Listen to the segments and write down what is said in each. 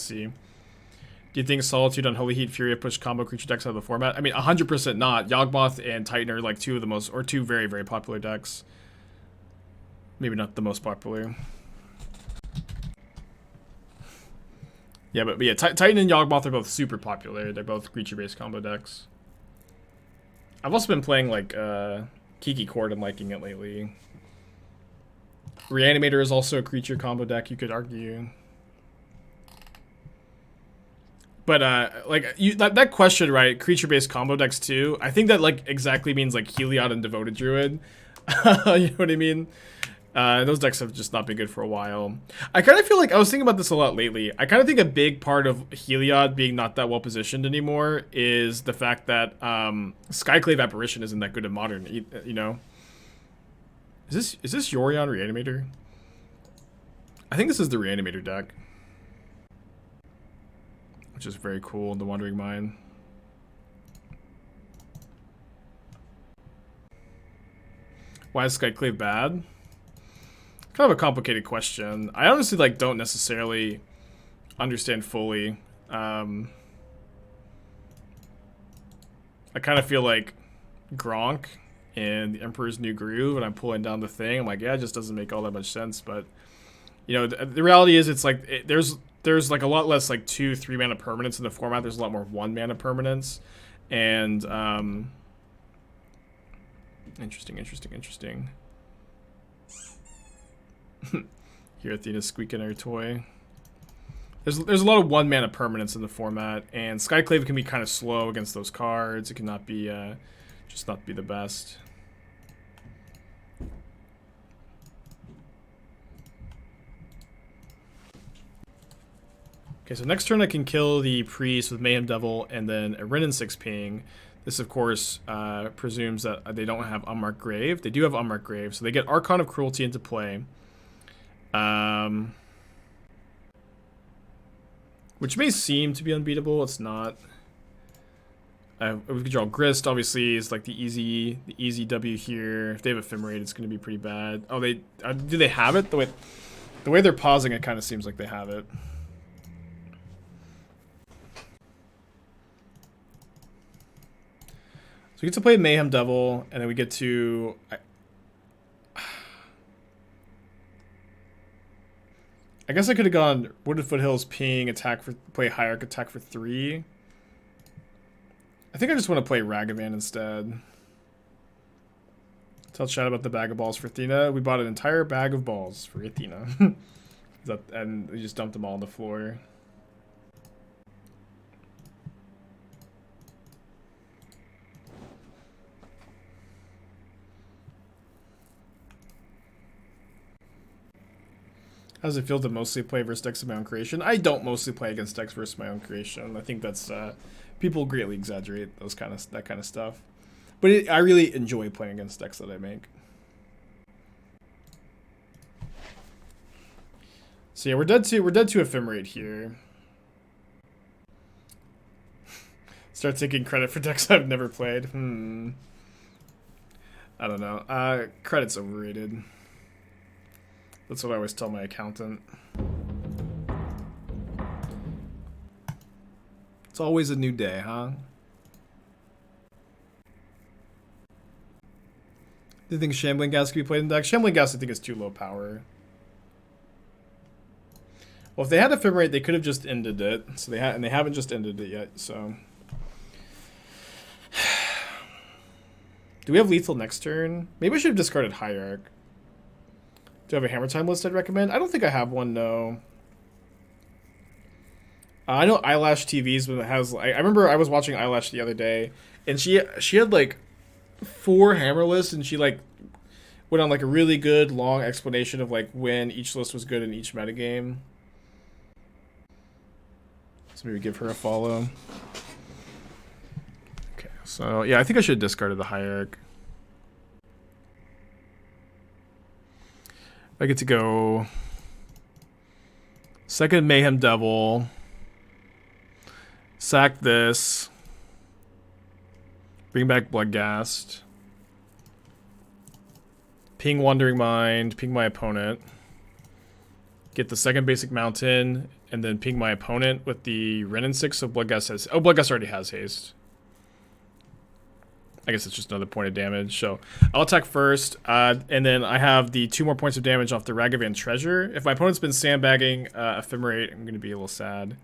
see. Do you think Solitude, Unholy Heat, Fury push combo creature decks out of the format? I mean, 100% not. Yawgmoth and Titan are like two of the most, or two very, very popular decks. Maybe not the most popular. Yeah, but yeah, Titan and Yawgmoth are both super popular. They're both creature-based combo decks. I've also been playing like Kiki Court and liking it lately. Reanimator is also a creature combo deck, you could argue. But like that question, right? Creature-based combo decks too. I think that like exactly means like Heliod and Devoted Druid. You know what I mean? Those decks have just not been good for a while. I kind of feel like, I was thinking about this a lot lately, I kind of think a big part of Heliod being not that well positioned anymore is the fact that Skyclave Apparition isn't that good in Modern, you know? Is this Yorion Reanimator? I think this is the Reanimator deck. Which is very cool, the Wandering Mind. Why is Skyclave bad? Kind of a complicated question. I honestly like don't necessarily understand fully. I kind of feel like Gronk in the Emperor's New Groove, and I'm pulling down the thing. I'm like, yeah, it just doesn't make all that much sense. But you know, the reality is, it's like there's like a lot less like 2-3 mana permanents in the format. There's a lot more 1 mana permanents, and interesting. Here Athena's squeaking her toy. There's a lot of 1 mana permanents in the format, and Skyclave can be kind of slow against those cards. It cannot be just not be the best. Okay, so next turn I can kill the Priest with Mayhem Devil and then a Wrenn and Six ping. This, of course, presumes that they don't have Unmarked Grave. They do have Unmarked Grave, so they get Archon of Cruelty into play. Which may seem to be unbeatable. It's not. We could draw Grist, obviously, is like the easy W here. If they have Ephemerate, it's going to be pretty bad. Oh, do they have it? The way they're pausing, it kind of seems like they have it. So we get to play Mayhem Devil, and then we get to... I guess I could have gone Wooded Foothills, ping, attack for... Play Hierarch, attack for 3. I think I just want to play Ragavan instead. Tell chat about the bag of balls for Athena. We bought an entire bag of balls for Athena. And we just dumped them all on the floor. How does it feel to mostly play versus decks of my own creation? I don't mostly play against decks versus my own creation. I think that's people greatly exaggerate that kind of stuff. But I really enjoy playing against decks that I make. So yeah, we're dead to Ephemerate here. Start taking credit for decks I've never played. I don't know. Credit's overrated. That's what I always tell my accountant. It's always a new day, huh? Do you think Shambling Gas can be played in deck? Shambling Gas, I think, is too low power. Well, if they had Ephemerate, they could have just ended it. So they haven't just ended it yet. So, do we have lethal next turn? Maybe I should have discarded Hierarch. Do I have a Hammer Time list I'd recommend? I don't think I have one, no. I know Eyelash TV's when it has... I remember I was watching Eyelash the other day, and she had like 4 hammer lists, and she like went on like a really good long explanation of like when each list was good in each metagame. So maybe give her a follow. Okay, so yeah, I think I should have discarded the Hierarch. I get to go second Mayhem Devil, sack this, bring back Bloodghast, ping Wandering Mind, ping my opponent, get the second basic mountain, and then ping my opponent with the Wrenn and Six. So Bloodghast has. Oh, Bloodghast already has haste. I guess it's just another point of damage. So I'll attack first, and then I have the 2 more points of damage off the Ragavan treasure. If my opponent's been sandbagging Ephemerate, I'm gonna be a little sad.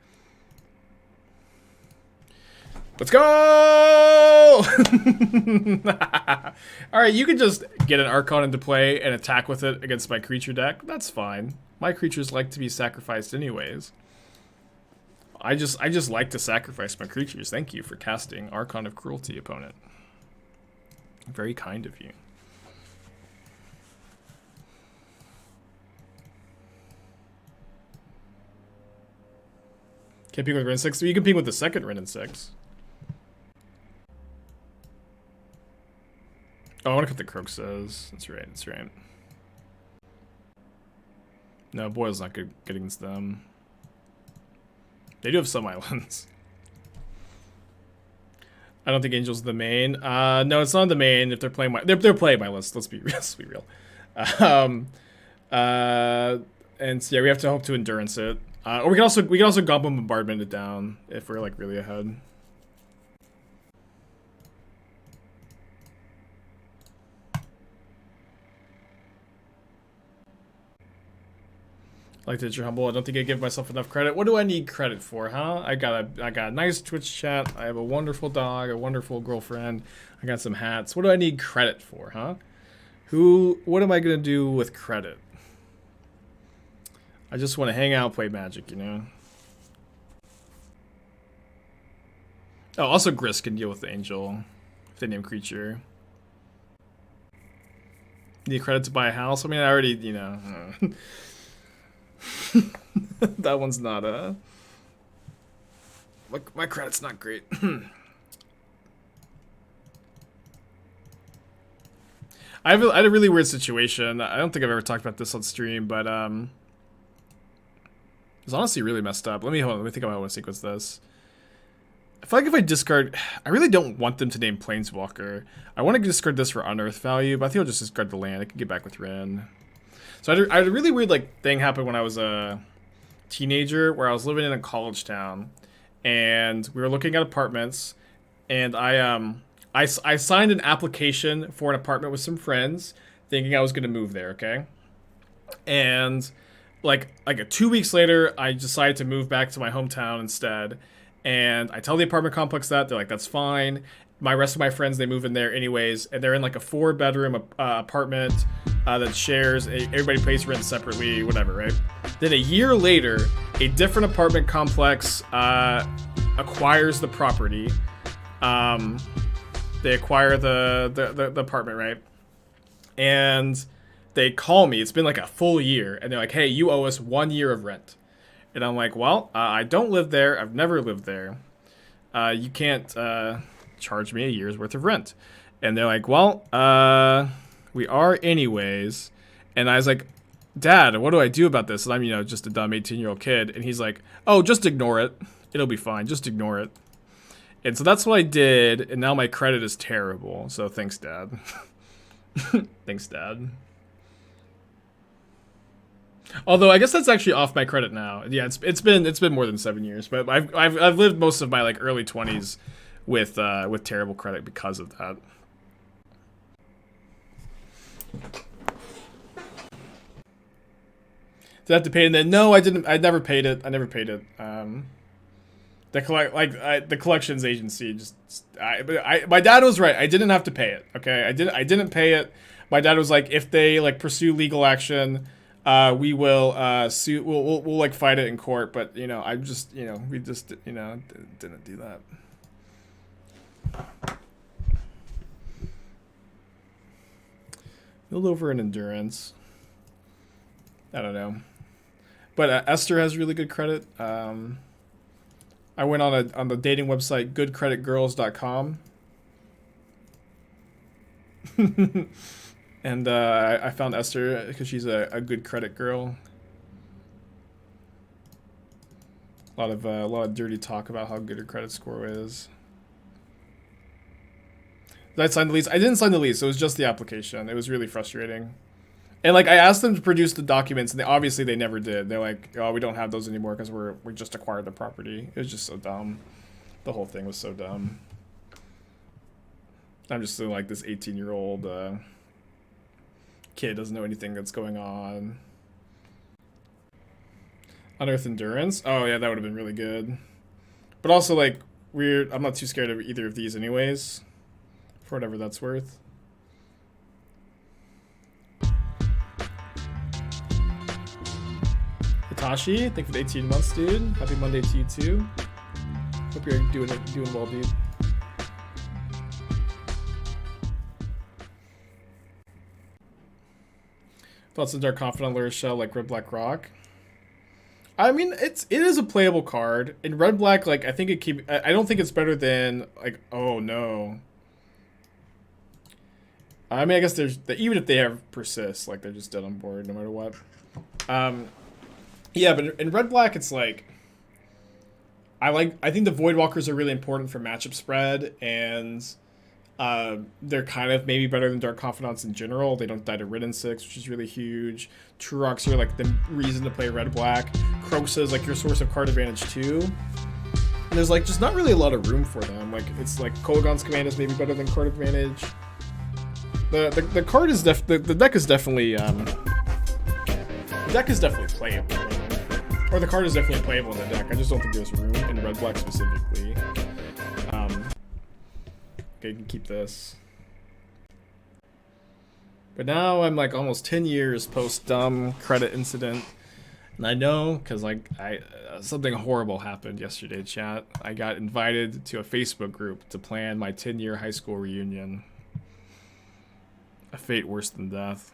Let's go! Alright, you can just get an Archon into play and attack with it against my creature deck. That's fine. My creatures like to be sacrificed anyways. I just like to sacrifice my creatures. Thank you for casting Archon of Cruelty, opponent. Very kind of you. Can't ping with Wrenn and Six. You can ping with the second Wrenn and Six. Oh, I want to cut the Kroxas. That's right, that's right. No, Boyle's not good against them. They do have some islands. I don't think Angel's the main. No, it's not the main. If they're playing my, they're playing my list. Let's be real. Let's be real. And so, yeah, we have to hope to endurance it. Or we can also Goblin Bombardment it down if we're like really ahead. Like that you're humble. I don't think I give myself enough credit. What do I need credit for, huh? I got a nice Twitch chat. I have a wonderful dog, a wonderful girlfriend. I got some hats. What do I need credit for, huh? What am I gonna do with credit? I just want to hang out, play Magic, you know. Oh, also Grist can deal with the Angel, if they name creature. Need credit to buy a house? I mean, I already, you know. That one's not my credit's not great. I had a really weird situation. I don't think I've ever talked about this on stream, but it was honestly really messed up. Let me think about how I want to sequence this. I feel like if I discard, I really don't want them to name Planeswalker. I want to discard this for Unearth value, but I think I'll just discard the land. I can get back with Wrenn. So I had a really weird thing happen when I was a teenager, where I was living in a college town, and we were looking at apartments, and I signed an application for an apartment with some friends, thinking I was gonna move there, okay? And like 2 weeks later, I decided to move back to my hometown instead, and I tell the apartment complex that. They're like, that's fine. My rest of my friends, they move in there anyways, and they're in like a 4-bedroom apartment that shares. Everybody pays rent separately, whatever, right? Then a year later, a different apartment complex acquires the property. They acquire the apartment, right? And they call me. It's been like a full year, and they're like, "Hey, you owe us 1 year of rent." And I'm like, "Well, I don't live there. I've never lived there. You can't charge me a year's worth of rent." And they're like, "Well, we are anyways." And I was like, "Dad, what do I do about this?" And I'm, you know, just a dumb 18-year-old kid. And he's like, "Oh, just ignore it. It'll be fine. Just ignore it." And so that's what I did. And now my credit is terrible. So thanks, Dad. Thanks, Dad. Although I guess that's actually off my credit now. Yeah, it's been more than 7 years. But I've lived most of my like early 20s with terrible credit because of that. Did I have to pay it? And then no, I didn't. I never paid it. I never paid it. The collections agency just. My dad was right. I didn't have to pay it. Okay, I didn't pay it. My dad was like, if they like pursue legal action, we will sue. We'll like fight it in court. But you know, I just we just didn't do that. Build over an endurance. I don't know. But Esther has really good credit. I went on the dating website goodcreditgirls.com. And I found Esther because she's a good credit girl. A lot of dirty talk about how good her credit score is. Did I sign the lease? I didn't sign the lease. It was just the application. It was really frustrating. And like I asked them to produce the documents, and obviously they never did. They're like, "Oh, we don't have those anymore because we just acquired the property." It was just so dumb. The whole thing was so dumb. I'm just like this 18-year-old kid doesn't know anything that's going on. Unearth Endurance. Oh yeah, that would have been really good. But also like weird. I'm not too scared of either of these anyways. For whatever that's worth. Hitachi, thank you for the 18 months, dude. Happy Monday to you too. Hope you're doing well, dude. Thoughts on Dark Confidant Lure Shell like Red Black Rock? I mean, it is a playable card. In Red Black, like I think I don't think it's better than like oh no. I mean, I guess even if they have persist, like they're just dead on board no matter what. Yeah, but in Red Black, it's like I think the Voidwalkers are really important for matchup spread, and they're kind of maybe better than Dark Confidants in general. They don't die to Wrenn and Six, which is really huge. Turoks are like the reason to play Red Black. Kroxa is like your source of card advantage too. And there's like just not really a lot of room for them. Like it's like Kolaghan's Command is maybe better than card advantage. The card is the deck is definitely playable. Or the card is definitely playable in the deck. I just don't think there's room in Red Black specifically. Okay, you can keep this. But now I'm like almost 10 years post dumb credit incident. And I know because like something horrible happened yesterday, chat. I got invited to a Facebook group to plan my 10-year high school reunion. A fate worse than death.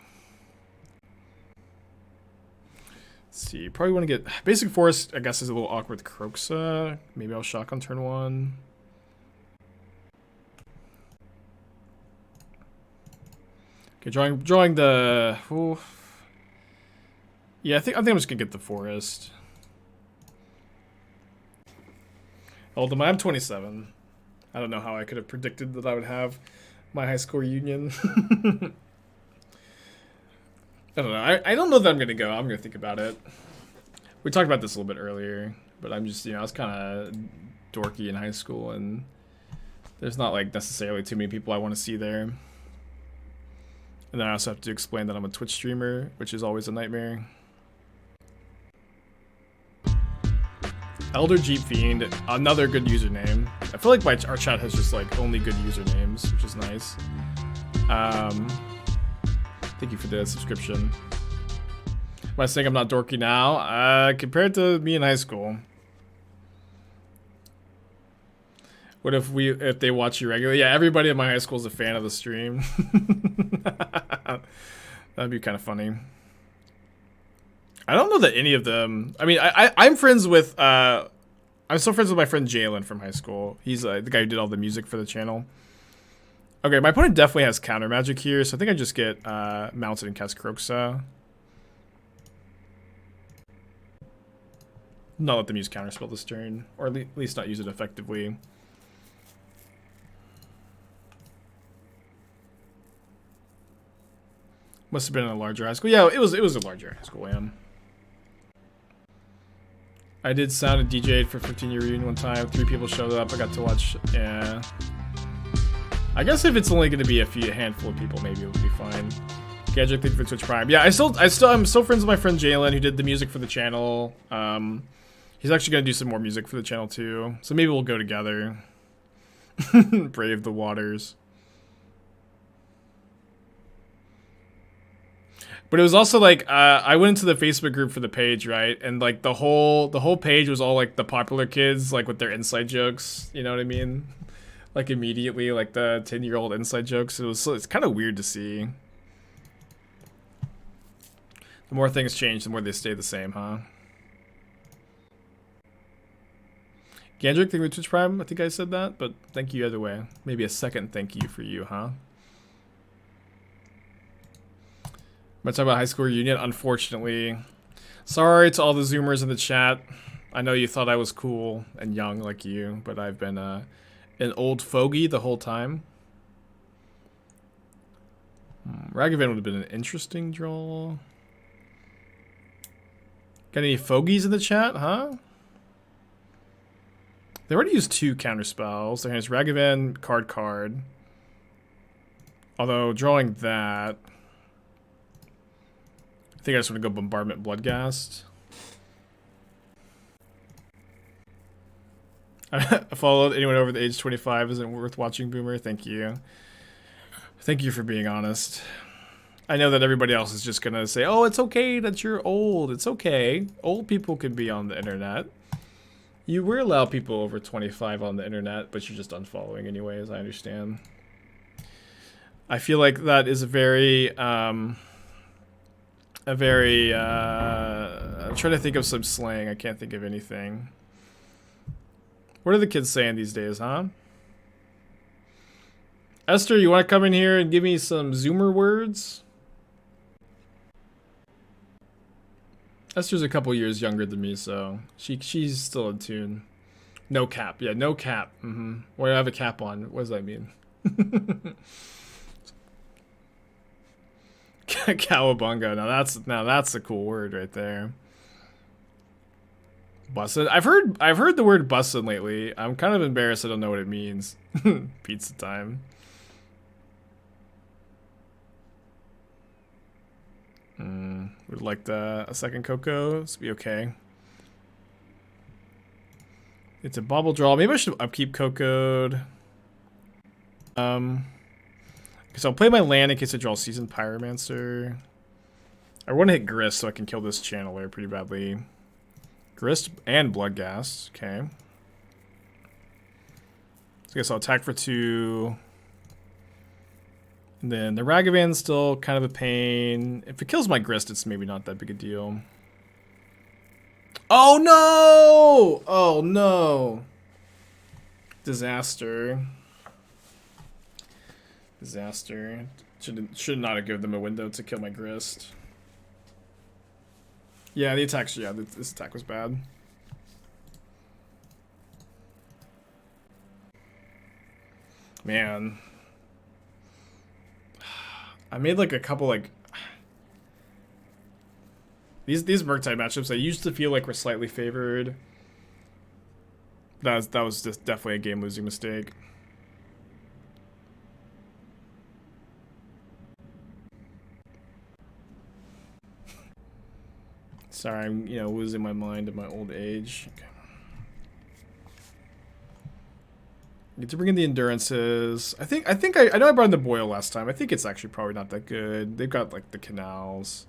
Let's see, probably want to get Basic Forest. I guess is a little awkward with Kroxa. Maybe I'll shock on turn 1. Okay, drawing the. Ooh. Yeah, I think I'm just gonna get the forest. How old am I? I'm 27. I don't know how I could have predicted that I would have my high school reunion. I don't know. I don't know that I'm gonna go. I'm gonna think about it. We talked about this a little bit earlier, but I'm just, I was kind of dorky in high school, and there's not like necessarily too many people I want to see there. And then I also have to explain that I'm a Twitch streamer, which is always a nightmare. Elder Jeep Fiend, another good username. I feel like our chat has just like only good usernames, which is nice. Thank you for the subscription. Am I saying I'm not dorky now? Compared to me in high school. What if they watch you regularly? Yeah, everybody in my high school is a fan of the stream. That'd be kind of funny. I don't know that any of them. I mean, I'm friends with. I'm still friends with my friend Jalen from high school. He's the guy who did all the music for the channel. Okay, my opponent definitely has counter magic here, so I think I just get mounted and cast Kroxa. Not let them use counterspell this turn, or at least not use it effectively. Must have been in a larger high school. Yeah, it was a larger high school, yeah. I did sound and DJ'd for 15-year reunion one time. 3 people showed up. I got to watch. Yeah. I guess if it's only going to be a handful of people, maybe it would be fine. Gadget thing for Twitch Prime. Yeah, I'm still friends with my friend Jalen, who did the music for the channel. He's actually going to do some more music for the channel too. So maybe we'll go together. Brave the waters. But it was also like I went into the Facebook group for the page, right? And like the whole page was all like the popular kids, like with their inside jokes. You know what I mean? Like immediately, like the 10-year-old inside jokes. It's kind of weird to see. The more things change, the more they stay the same, huh? Gandrick, thank you for Twitch Prime. I think I said that, but thank you either way. Maybe a second thank you for you, huh? I'm gonna talk about high school reunion, unfortunately. Sorry to all the Zoomers in the chat. I know you thought I was cool and young like you, but I've been an old fogey the whole time. Ragavan would have been an interesting draw. Got any fogies in the chat, huh? They already used 2 counter spells. Their hands Ragavan, card. Although drawing that, I think I just want to go Bombardment, Bloodghast. I followed anyone over the age 25 isn't worth watching, Boomer. Thank you. Thank you for being honest. I know that everybody else is just gonna say, oh, it's okay that you're old. It's okay. Old people can be on the internet. You will allow people over 25 on the internet, but you're just unfollowing anyways, I understand. I feel like that is I'm trying to think of some slang. I can't think of anything. What are the kids saying these days, huh? Esther, you want to come in here and give me some Zoomer words? Esther's a couple years younger than me, so she's still in tune. No cap. Yeah, no cap. What do I have a cap on? What does that mean? Cowabunga. Now that's a cool word right there. Bussin'. I've heard the word bussin' lately. I'm kind of embarrassed I don't know what it means. Pizza time. Would like a second Coco. This would be okay. It's a bobble draw. Maybe I should upkeep Coco'd. Because I'll play my land in case I draw Seasoned Pyromancer. I want to hit Grist so I can kill this channeler pretty badly. Grist and Bloodghast. Okay. So I guess I'll attack for 2. And then the Ragavan's still kind of a pain. If it kills my Grist, it's maybe not that big a deal. Oh no! Oh no! Disaster. Disaster. Should not have given them a window to kill my Grist. Yeah, the attacks. Yeah, this attack was bad. Man. I made like a couple like these Murktide matchups I used to feel like were slightly favored. That was just definitely a game losing mistake. Sorry, I'm losing my mind in my old age. Okay. Get to bring in the endurances. I know I brought in the boil last time. I think it's actually probably not that good. They've got like the canals.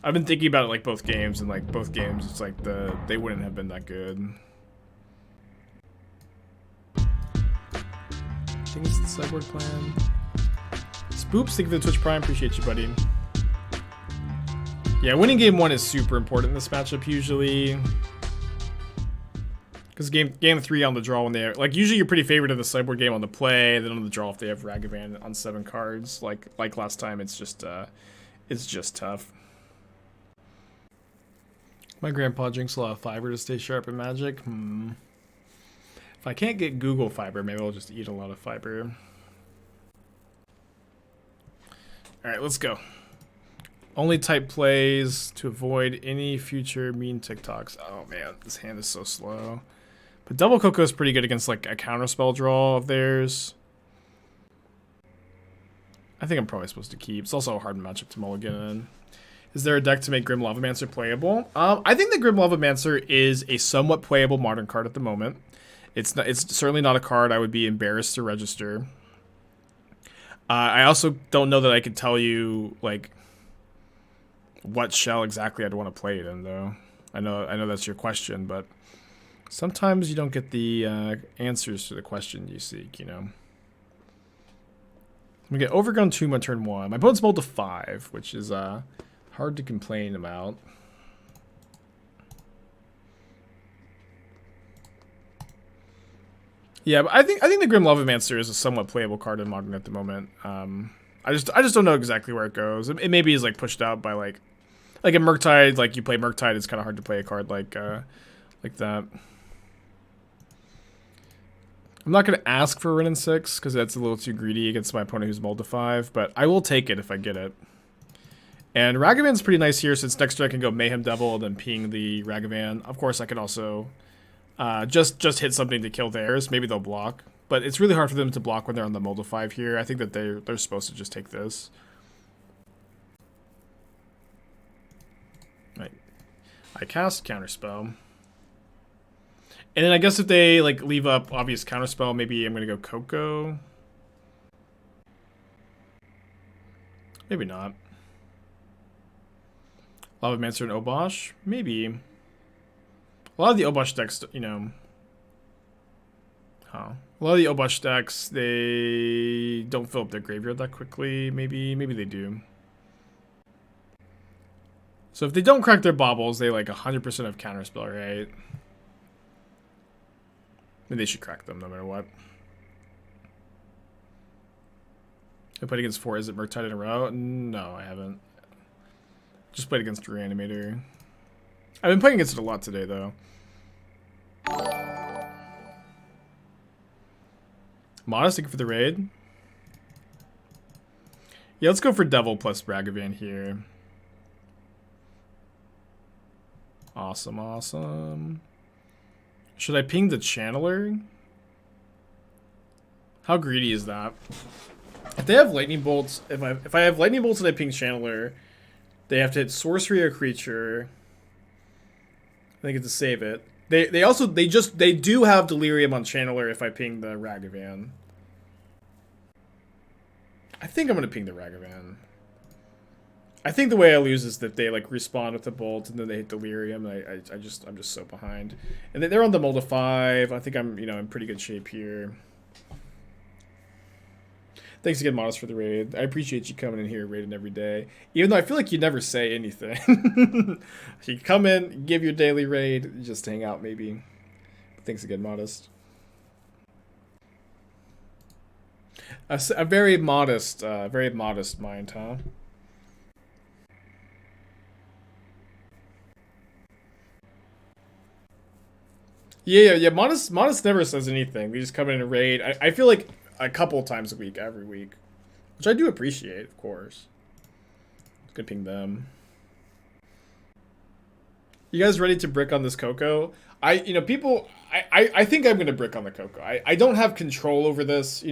I've been thinking about it like both games, and like both games, it's like they wouldn't have been that good. I think it's the sideboard plan. Spoops, thank you for the Twitch Prime. Appreciate you, buddy. Yeah, winning game 1 is super important in this matchup usually. Because game 3 on the draw when they are, like usually you're pretty favored in the sideboard game on the play, then on the draw if they have Ragavan on 7 cards. Like last time, it's just tough. My grandpa drinks a lot of fiber to stay sharp in Magic. If I can't get Google fiber, maybe I'll just eat a lot of fiber. Alright, let's go. Only type plays to avoid any future mean TikToks. Oh man, this hand is so slow. But double Coco is pretty good against like a counterspell draw of theirs. I think I'm probably supposed to keep. It's also a hard matchup to mulligan in. Is there a deck to make Grim Lavamancer playable? I think the Grim Lavamancer is a somewhat playable modern card at the moment. It's certainly not a card I would be embarrassed to register. I also don't know that I could tell you like what shell exactly I'd want to play it in, though. I know that's your question, but sometimes you don't get the answers to the question you seek, I'm gonna get Overgrown Tomb on turn 1. My opponent's mulled to 5, which is hard to complain about. Yeah, but I think the Grim Lavamancer is a somewhat playable card in Modern at the moment. I just don't know exactly where it goes. It maybe is like pushed out by like a Murktide. Like you play Murktide, it's kind of hard to play a card like that. I'm not going to ask for Wrenn and Six because that's a little too greedy against my opponent who's mulled to 5, but I will take it if I get it. And Ragavan's pretty nice here since next turn I can go Mayhem Devil and then ping the Ragavan. Of course, I can also just hit something to kill theirs. Maybe they'll block. But it's really hard for them to block when they're on the mulled to 5 here. I think that they're supposed to just take this. Right. I cast Counterspell. And then I guess if they like leave up obvious Counterspell, maybe I'm going to go Coco. Maybe not. Lavamancer and Obosh? Maybe. A lot of the Obosh decks, you know... Huh. A lot of the Obosh decks, they don't fill up their graveyard that quickly. Maybe they do. So if they don't crack their baubles, they like 100% of Counterspell, right? And they should crack them no matter what. I played against 4 Is it Murktide in a row? No, I haven't. Just played against Reanimator. I've been playing against it a lot today, though. Modest, thank you for the raid. Yeah, let's go for Devil plus Ragavan here. Awesome, awesome. Should I ping the Channeler? How greedy is that? If they have Lightning Bolts, if I have Lightning Bolts and I ping Channeler, they have to hit sorcery or creature. I think it's to save it. They do have Delirium on Channeler if I ping the Ragavan. I think I'm gonna ping the Ragavan. I think the way I lose is that they like respawn with the bolt and then they hit Delirium. And I'm just so behind. And then they're on the mulled to 5. I think I'm in pretty good shape here. Thanks again, Modest, for the raid. I appreciate you coming in here raiding every day. Even though I feel like you never say anything. You come in, give your daily raid, just hang out maybe. But thanks again, Modest. A very modest mind, huh? Yeah. Modest never says anything. We just come in and raid. I feel like a couple times a week, every week, which I do appreciate, of course. Good ping them. You guys ready to brick on this Coco? I think I'm gonna brick on the Coco. I don't have control over this.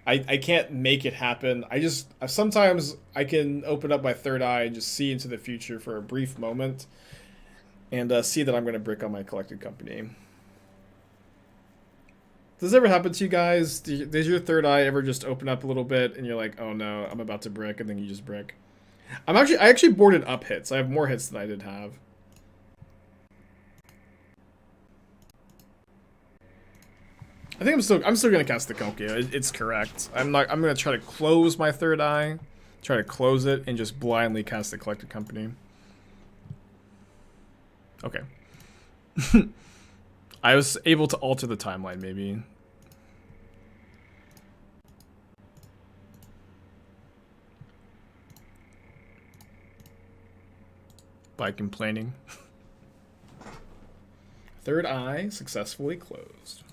I can't make it happen. Sometimes I can open up my third eye and just see into the future for a brief moment, and see that I'm gonna brick on my collected company. Does this ever happen to you guys? Does your third eye ever just open up a little bit and you're like, oh no, I'm about to brick, and then you just brick? I actually boarded up hits. I have more hits than I did have. I think I'm still gonna cast the Kokio. It's correct. I'm gonna try to close my third eye, try to close it, and just blindly cast the collected company. Okay. I was able to alter the timeline, maybe. By complaining. Third eye successfully closed.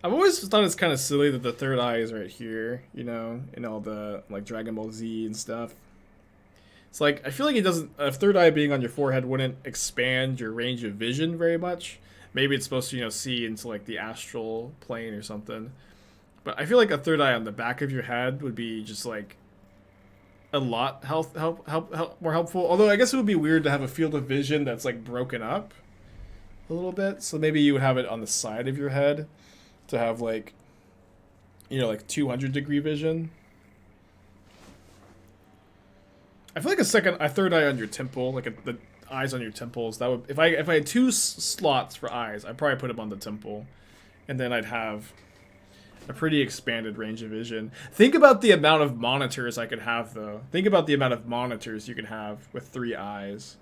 I've always thought it's kind of silly that the third eye is right here, in all the like Dragon Ball Z and stuff. It's like, I feel like a third eye being on your forehead wouldn't expand your range of vision very much. Maybe it's supposed to, see into like the astral plane or something. But I feel like a third eye on the back of your head would be just like a lot more helpful. Although I guess it would be weird to have a field of vision that's like broken up a little bit. So maybe you would have it on the side of your head to have like, like 200-degree vision. I feel like a third eye on your temple, like the eyes on your temples. That would, if I had 2 slots for eyes, I'd probably put them on the temple, and then I'd have a pretty expanded range of vision. Think about the amount of monitors I could have, though. Think about the amount of monitors you could have with 3 eyes.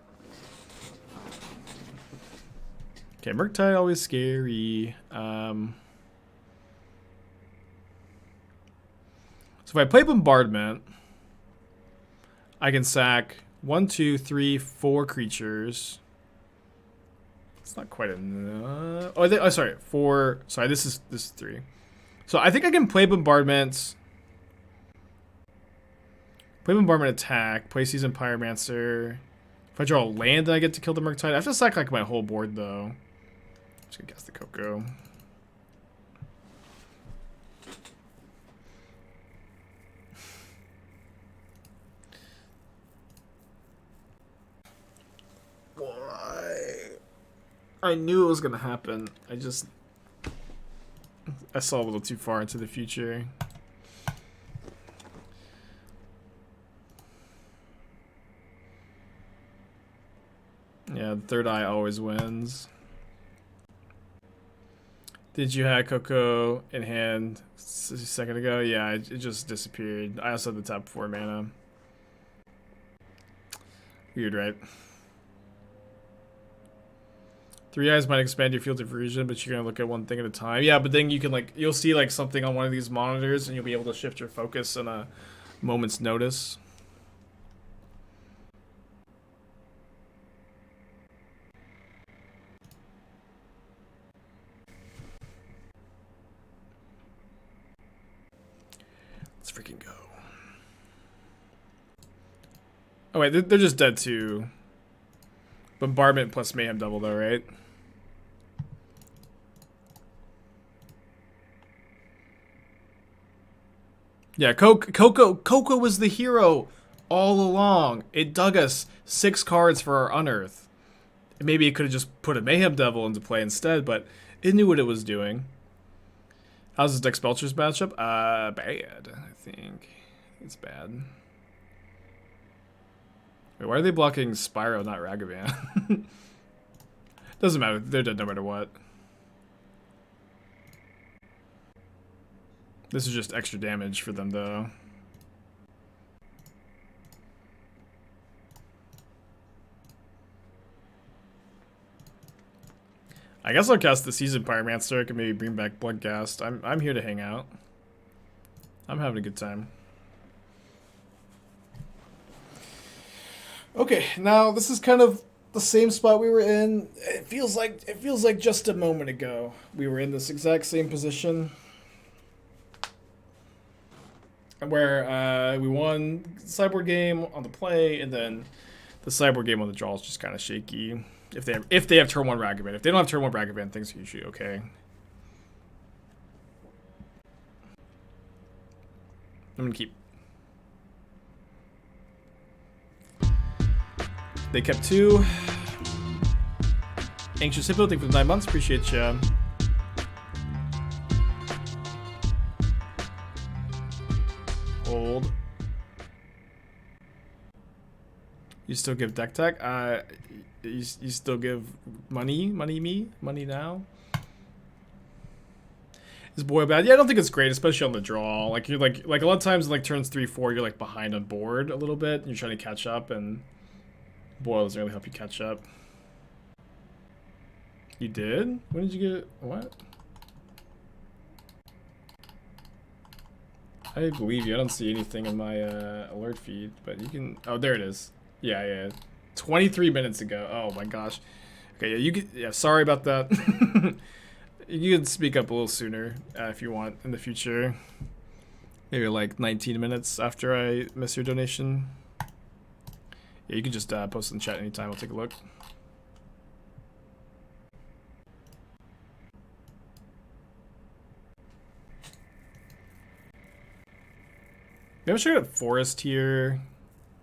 Okay, Murktide always scary. So if I play Bombardment, I can sack 1, 2, 3, 4 creatures. It's not quite enough. Oh, sorry. 4. Sorry, this is 3. So I think I can play Bombardment. Play Bombardment attack. Play Seasoned Pyromancer. If I draw a land, then I get to kill the Murktide. I have to sack like my whole board though. Just gonna cast the Coco. Why? I knew it was gonna happen. I saw a little too far into the future. Yeah, the third eye always wins. Did you have Coco in hand a second ago? Yeah, it just disappeared. I also had the top 4 mana. Weird, right? 3 eyes might expand your field of vision, but you're gonna look at one thing at a time. Yeah, but then you can you'll see like something on one of these monitors, and you'll be able to shift your focus in a moment's notice. Let's freaking go. Oh wait, they're just dead too. Bombardment plus Mayhem Devil though, right? Yeah, Coco was the hero all along. It dug us 6 cards for our Unearth. Maybe it could have just put a Mayhem Devil into play instead, but it knew what it was doing. How's this Dex Belcher's matchup? Bad, I think. It's bad. Wait, why are they blocking Spyro, not Ragavan? Doesn't matter, they're dead no matter what. This is just extra damage for them, though. I guess I'll cast the Seasoned Pyromancer. I can maybe bring back Bloodghast. I'm here to hang out. I'm having a good time. Okay, now this is kind of the same spot we were in. It feels like just a moment ago we were in this exact same position. Where we won the sideboard game on the play, and then the sideboard game on the draw is just kind of shaky. If they have turn 1 Ragavan. If they don't have turn 1 Ragavan, things are usually okay. I'm gonna keep. They kept 2. Anxious Hippo, thank you for the 9 months. Appreciate you. Hold. You still give deck tech? You still give money now? Is Boyle bad? Yeah, I don't think it's great, especially on the draw. Like you're like a lot of times like turns 3-4, you're like behind on board a little bit, and you're trying to catch up, and Boyle doesn't really help you catch up. You did? When did you get what? I believe you. I don't see anything in my alert feed, but you can. Oh, there it is. Yeah. 23 minutes ago. Oh my gosh. Okay, yeah, you get. Yeah, sorry about that. You can speak up a little sooner if you want in the future. Maybe like 19 minutes after I miss your donation. Yeah, you can just post in the chat anytime. I'll take a look. Maybe I should get Forest here,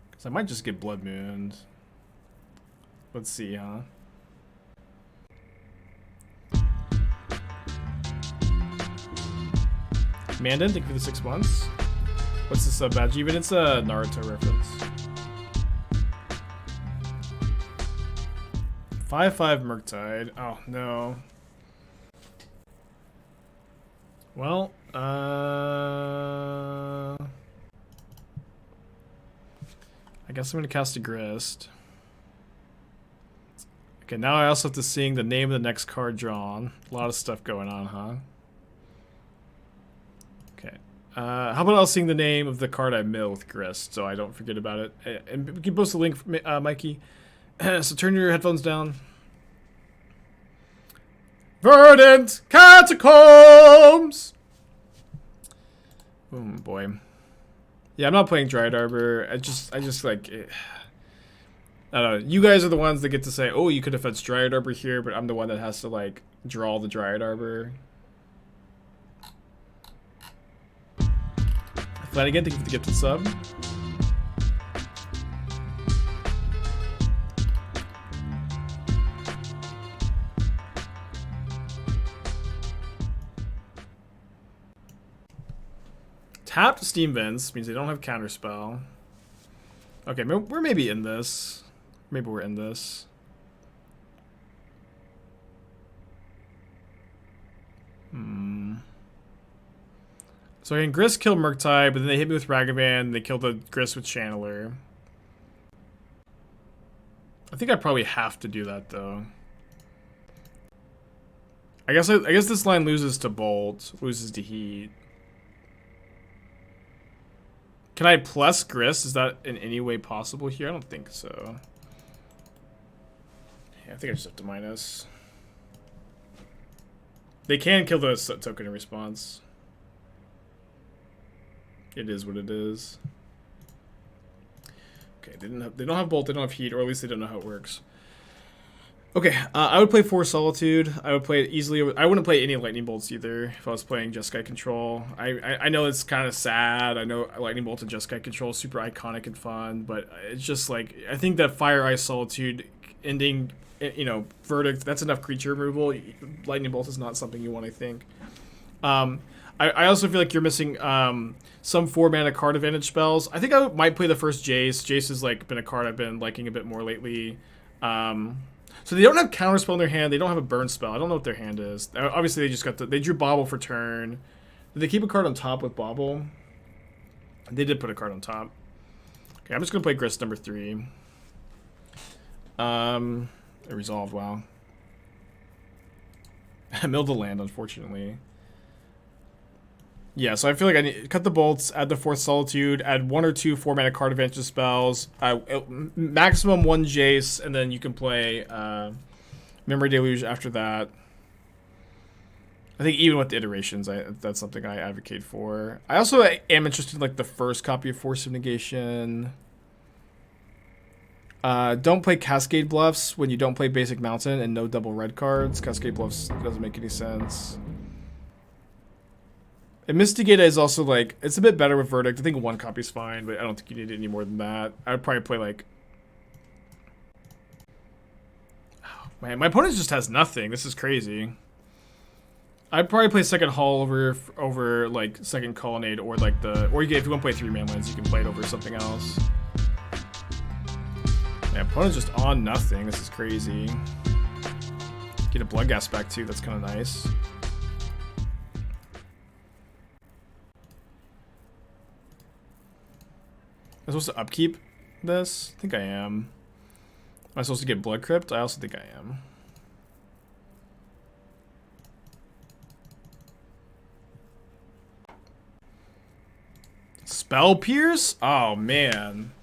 because I might just get Blood Mooned. Let's see, huh? Mandan, thank you for the 6 months. What's the sub badge even? It's a Naruto reference. 5/5 Murktide. Oh no. Well, I guess I'm gonna cast a Grist. Okay, now I also have to sing the name of the next card drawn. A lot of stuff going on, huh? Okay. How about I'll sing the name of the card I mill with Grist, so I don't forget about it. And we can post a link, Mikey. So turn your headphones down. Verdant Catacombs! Oh boy. Yeah, I'm not playing Dryad Arbor. I just like... I don't know. You guys are the ones that get to say, oh, you could have fetched Dryad Arbor here, but I'm the one that has to, like, draw the Dryad Arbor. Flanagan, thank you for the gifted sub. Tapped Steam Vents means they don't have counterspell. Okay, we're maybe in this. Maybe we're in this. So I can Grist kill Murktide, but then they hit me with Ragavan, they kill the Grist with Channeler. I think I probably have to do that though. I guess this line loses to Bolt, loses to Heat. Can I plus Grist? Is that in any way possible here? I don't think so. Yeah, I think I just have to minus. They can kill the token in response. It is what it is. Okay, they don't have Bolt, they don't have Heat, or at least they don't know how it works. Okay, I would play Force Solitude. I would play it easily. I wouldn't play any Lightning Bolts either if I was playing Jeskai Control. I know it's kind of sad. I know Lightning Bolt and Jeskai Control is super iconic and fun, but it's just like, I think that Fire Ice Solitude ending, you know, Verdict, that's enough creature removal. Lightning Bolt is not something you want, I think. I also feel like you're missing some 4-mana card advantage spells. I think I might play the first Jace. Jace has like been a card I've been liking a bit more lately. So they don't have counterspell in their hand. They don't have a burn spell. I don't know what their hand is. Obviously, they just got they drew Bauble for turn. Did they keep a card on top with Bauble? They did put a card on top. Okay, I'm just gonna play Grist number 3. It resolved. Wow. Milled the land, unfortunately. Yeah, so I feel like I need to cut the bolts, add the Fourth Solitude, add 1 or 2 4-mana card advantage spells, maximum 1 Jace, and then you can play Memory Deluge after that. I think even with the iterations, that's something I advocate for. I also am interested in like the first copy of Force of Negation. Don't play Cascade Bluffs when you don't play Basic Mountain and no double red cards. Cascade Bluffs doesn't make any sense. And Mystigata is also like, it's a bit better with Verdict. I think 1 copy is fine, but I don't think you need any more than that. I would probably play like... Oh, man, my opponent just has nothing. This is crazy. I'd probably play Second Hall over like Second Colonnade, or like the... Or you can, if you want to play 3-mana lands, you can play it over something else. Yeah, opponent's just on nothing. This is crazy. Get a Bloodghast back too. That's kind of nice. Am I supposed to upkeep this? I think I am. Am I supposed to get Blood Crypt? I also think I am. Spell Pierce? Oh, man.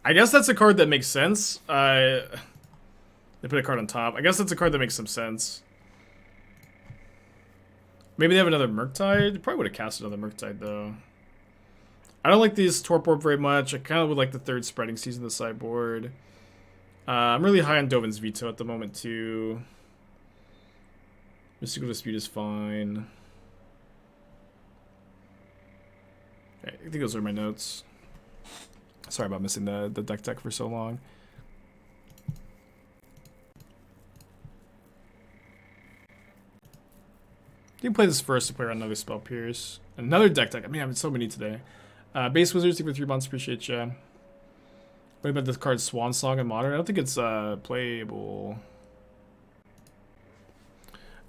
I guess that's a card that makes sense. They put a card on top. I guess that's a card that makes some sense. Maybe they have another Murktide? Probably would have cast another Murktide, though. I don't like these Torpor very much. I kind of would like the 3rd Spreading Season of the sideboard. I'm really high on Dovin's Veto at the moment, too. Mystical Dispute is fine. Okay, I think those are my notes. Sorry about missing the deck tech for so long. You can play this first to play around another Spell Pierce. Another deck tech. I mean, I have so many today. Base Wizards, thank you for 3 months. Appreciate you. What about this card, Swan Song in Modern? I don't think it's playable.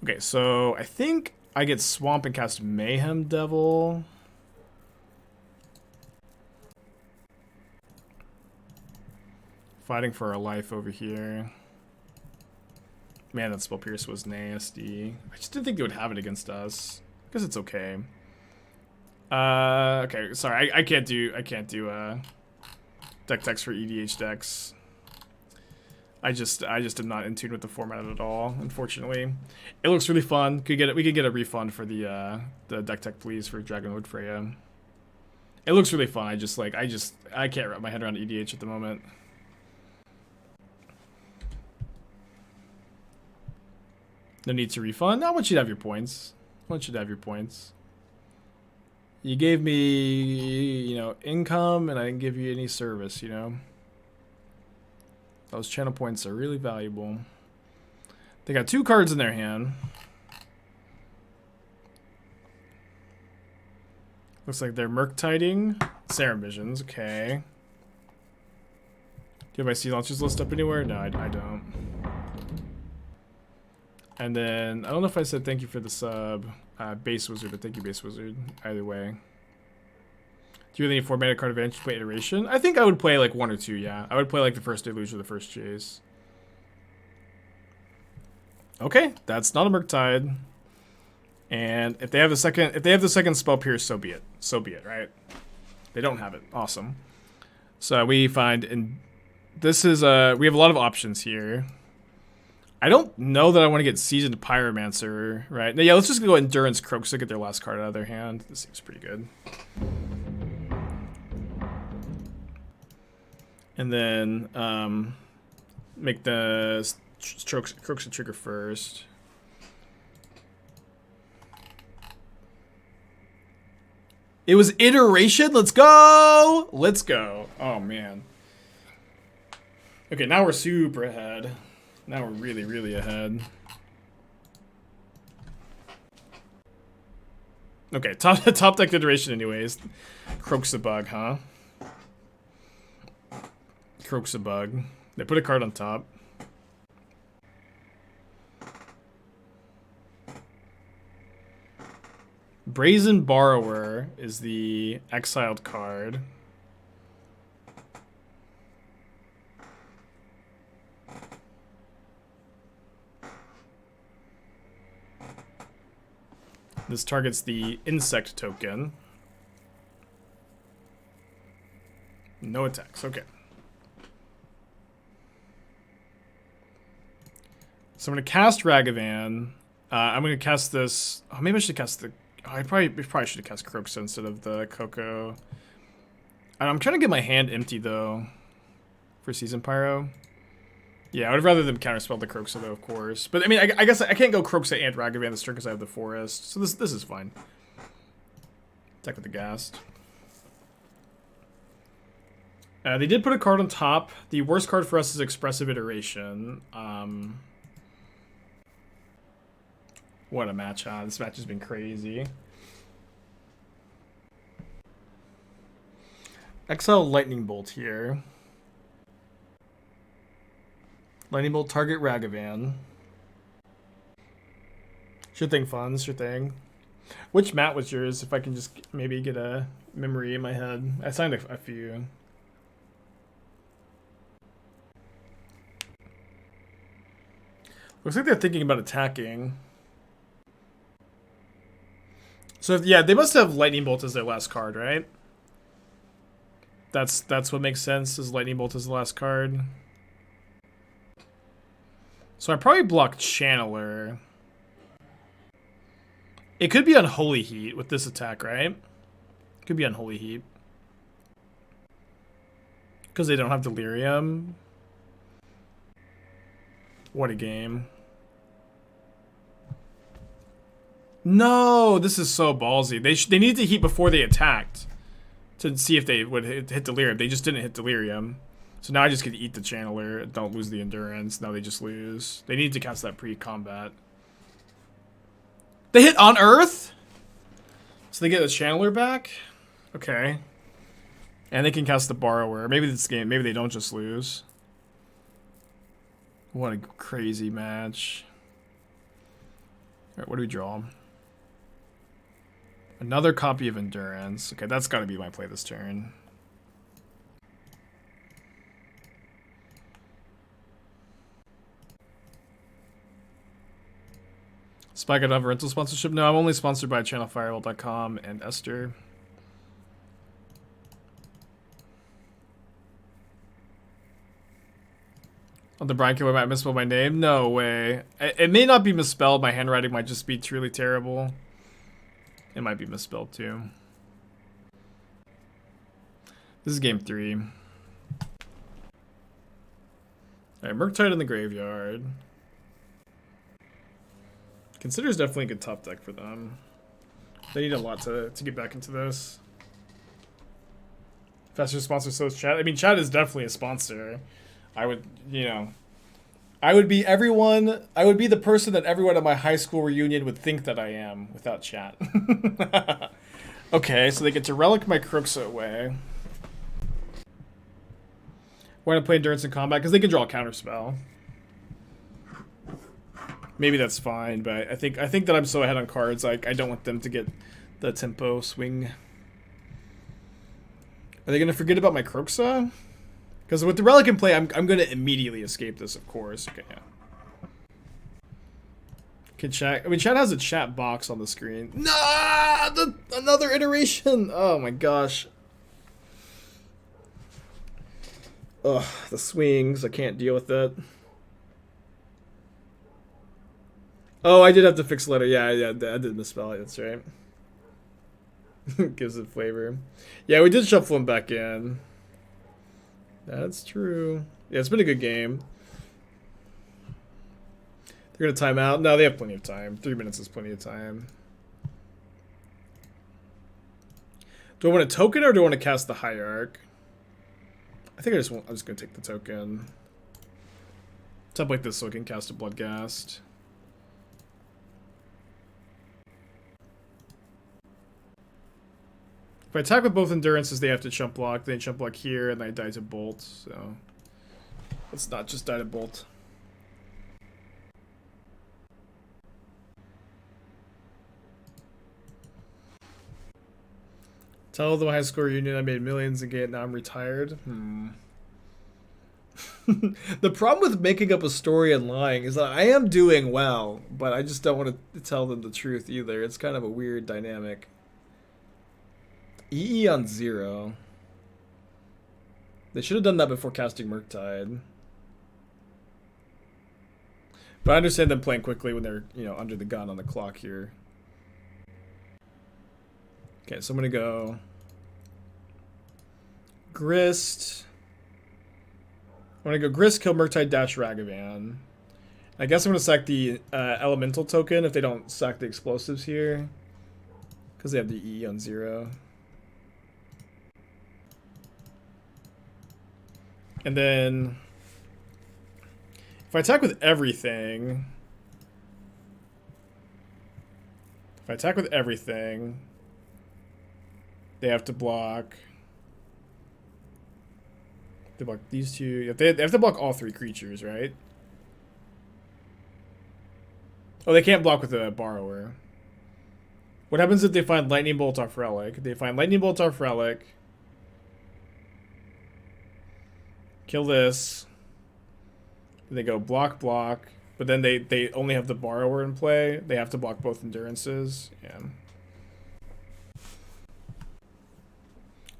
Okay, so I think I get Swamp and cast Mayhem Devil. Fighting for our life over here. Man, that Spell Pierce was nasty. I just didn't think they would have it against us. I guess it's okay. Okay, sorry, I can't do deck decks for EDH decks. I just am not in tune with the format at all, unfortunately. It looks really fun. We could get a refund for the deck tech, please, for Dragonwood Freya. It looks really fun. I can't wrap my head around EDH at the moment. No need to refund. I want you to have your points. I want you to have your points. You gave me, you know, income, and I didn't give you any service, you know. Those channel points are really valuable. They got 2 cards in their hand. Looks like they're Murktiding, Serum Visions, okay. Do you have my sea launchers list up anywhere? No, I don't. And then, I don't know if I said thank you for the sub, Base Wizard, but thank you, Base Wizard, either way. Do you have any 4-mana card advantage to play Iteration? I think I would play like 1 or 2, yeah. I would play like the first Deluge or the first Chase. Okay, that's not a Murktide. And if they have the second Spell Pierce, so be it. So be it, right? They don't have it. Awesome. So we find, and this is we have a lot of options here. I don't know that I want to get Seasoned Pyromancer, right? Yeah, let's just go Endurance Kroxa, get their last card out of their hand. This seems pretty good. And then make the Kroxa trigger first. It was Iteration. Let's go. Let's go. Oh, man. Okay, now we're super ahead. Now we're really, really ahead. Okay, top deck Iteration anyways. Kroxa Bug, huh? Kroxa Bug. They put a card on top. Brazen Borrower is the exiled card. This targets the insect token. No attacks, okay. So I'm going to cast Ragavan. I'm going to cast this. Oh, maybe I should cast the. Oh, I probably should have cast Kroxa instead of the Coco. I'm trying to get my hand empty though for Seasoned Pyro. Yeah, I would rather them counterspell the Kroxa though, of course. But I mean, I guess I can't go Kroxa and Ragavan this turn because I have the Forest. So this is fine. Attack with the Ghast. They did put a card on top. The worst card for us is Expressive Iteration. What a match, huh? This match has been crazy. Exile Lightning Bolt here. Lightning Bolt target Ragavan. Sure thing, Fonz, sure thing. Which mat was yours, if I can just maybe get a memory in my head? I signed a few. Looks like they're thinking about attacking. So yeah, they must have Lightning Bolt as their last card, right? That's what makes sense, is Lightning Bolt as the last card. So I probably block Channeler. It could be Unholy Heat with this attack, right? Could be Unholy Heat. Because they don't have Delirium. What a game. No, this is so ballsy. They needed to heat before they attacked to see if they would hit Delirium. They just didn't hit Delirium. So now I just get to eat the Channeler. Don't lose the Endurance. Now they just lose. They need to cast that pre-combat. They hit Unearth? So they get the Channeler back? Okay. And they can cast the Borrower. Maybe this game, maybe they don't just lose. What a crazy match. Alright, what do we draw? Another copy of Endurance. Okay, that's gotta be my play this turn. Spike, I don't have a rental sponsorship. No, I'm only sponsored by channelfirewall.com and Esther. On the Brian Kill, I might misspell my name. No way. It may not be misspelled. My handwriting might just be truly terrible. It might be misspelled too. This is game 3. Alright, Murktide in the graveyard. Consider's definitely a good top deck for them. They need a lot to get back into this. Faster sponsor, so is chat. I mean, chat is definitely a sponsor. I would, you know, I would be everyone. I would be the person that everyone at my high school reunion would think that I am without chat. Okay, so they get to relic my Kroxa away. Why not play Endurance in combat? Because they can draw a counterspell. Maybe that's fine, but I think that I'm so ahead on cards. Like I don't want them to get the tempo swing. Are they gonna forget about my Kroxa? Because with the relic in play, I'm gonna immediately escape this, of course. Okay, yeah. Can chat? I mean, chat has a chat box on the screen. Nah, another iteration. Oh my gosh. Ugh, the swings. I can't deal with that. Oh, I did have to fix letter. Yeah, I did misspell it. That's right. Gives it flavor. Yeah, we did shuffle him back in. That's true. Yeah, it's been a good game. They're gonna time out. No, they have plenty of time. 3 minutes is plenty of time. Do I want a token or do I want to cast the Hierarch? I think I'm just gonna take the token. Top like this so I can cast a Bloodghast. If I attack with both endurances, they have to chump block. They chump block here, and I die to bolt. So let's not just die to bolt. Tell the high school reunion I made millions again. Now I'm retired. The problem with making up a story and lying is that I am doing well, but I just don't want to tell them the truth either. It's kind of a weird dynamic. EE on 0. They should have done that before casting Murktide. But I understand them playing quickly when they're, you know, under the gun on the clock here. Okay, so I'm gonna go Grist. I'm gonna go Grist, kill Murktide, dash Ragavan. I guess I'm gonna sack the elemental token if they don't sack the explosives here, because they have the EE on 0. And then if I attack with everything, they have to block. They block these two. They have to block all 3 creatures, right? Oh, they can't block with a borrower. What happens if they find Lightning Bolt off Relic? They find Lightning Bolt off Relic. Kill this. Then they go block, block. But then they only have the borrower in play. They have to block both endurances. Yeah.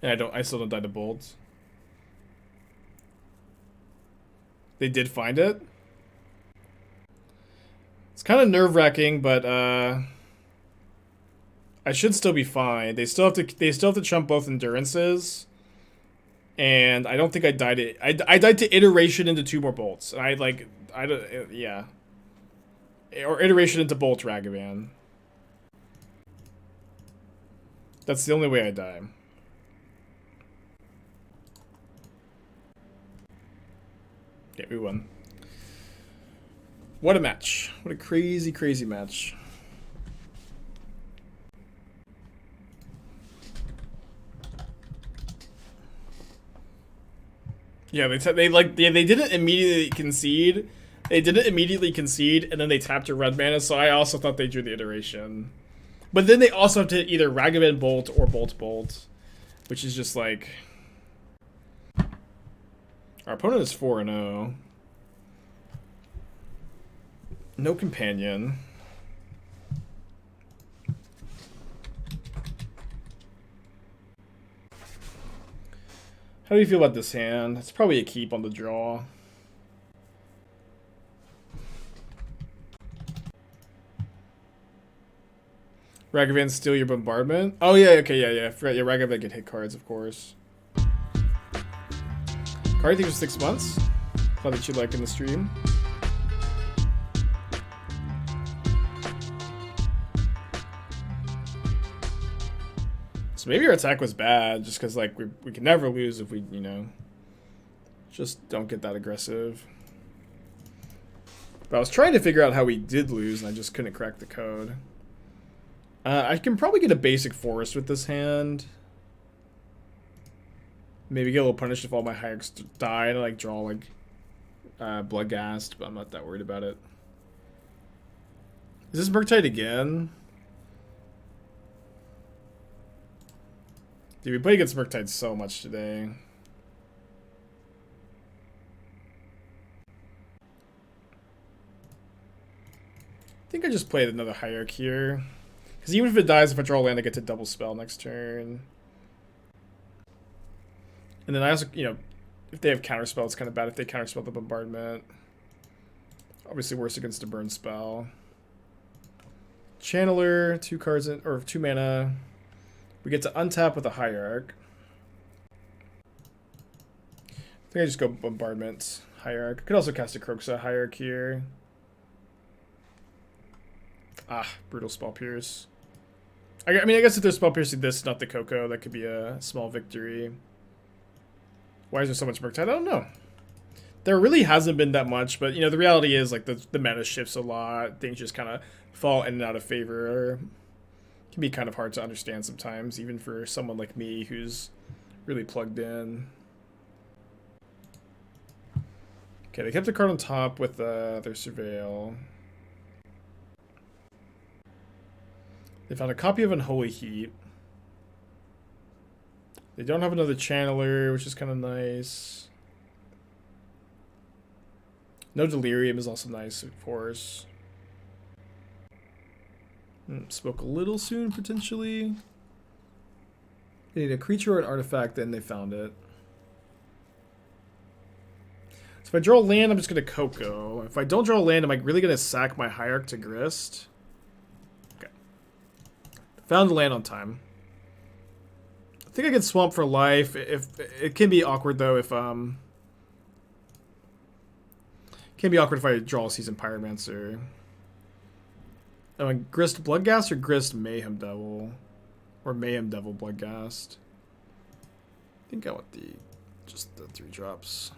And I still don't die to bolts. They did find it. It's kind of nerve-wracking, but I should still be fine. They still have to chump both endurances. And I don't think I died to I died to iteration into 2 more bolts. And yeah. Or iteration into bolt Ragavan. That's the only way I die. Okay, we won. What a match. What a crazy, crazy match. Yeah, they didn't immediately concede. They didn't immediately concede, and then they tapped a red mana, so I also thought they drew the iteration. But then they also have to hit either Ragavan Bolt or Bolt Bolt, which is just like... Our opponent is 4-0. No companion. How do you feel about this hand? It's probably a keep on the draw. Ragavan steal your bombardment? Oh yeah, okay, yeah. I forgot, yeah, Ragavan can hit cards, of course. Card thing for 6 months? Thought that you like in the stream. So maybe our attack was bad, just because like we can never lose if we, you know, just don't get that aggressive. But I was trying to figure out how we did lose, and I just couldn't crack the code. I can probably get a basic forest with this hand. Maybe get a little punished if all my hierarchs die and like draw like Bloodghast, but I'm not that worried about it. Is this Murktide again? Dude, we play against Murktide so much today. I think I just played another Hierarch here. Because even if it dies, if I draw land, I get to double spell next turn. And then I also, you know, if they have counterspell, it's kind of bad if they counterspell the bombardment. Obviously worse against a burn spell. Channeler, 2 cards in, or 2 mana. We get to untap with a Hierarch. I think I just go bombardment, Hierarch. Could also cast a Kroxa Hierarch here. Ah, brutal spell pierce. I mean, I guess if they're spell piercing this, not the Coco, that could be a small victory. Why is there so much Murktide? I don't know. There really hasn't been that much, but you know, the reality is like the meta shifts a lot. Things just kind of fall in and out of favor. It can be kind of hard to understand sometimes, even for someone like me who's really plugged in. Okay, they kept the card on top with their Surveil. They found a copy of Unholy Heat. They don't have another Channeler, which is kind of nice. No Delirium is also nice, of course. Spoke a little soon, potentially. They need a creature or an artifact, and they found it. So if I draw a land, I'm just going to Coco. If I don't draw a land, am I really going to sack my Hierarch to Grist? Okay. Found the land on time. I think I can Swamp for life. If it can be awkward though if can be awkward if I draw a Seasoned Pyromancer. Oh, and Grist Bloodghast or Grist Mayhem Devil? Or Mayhem Devil Bloodghast. I think I want just the 3 drops.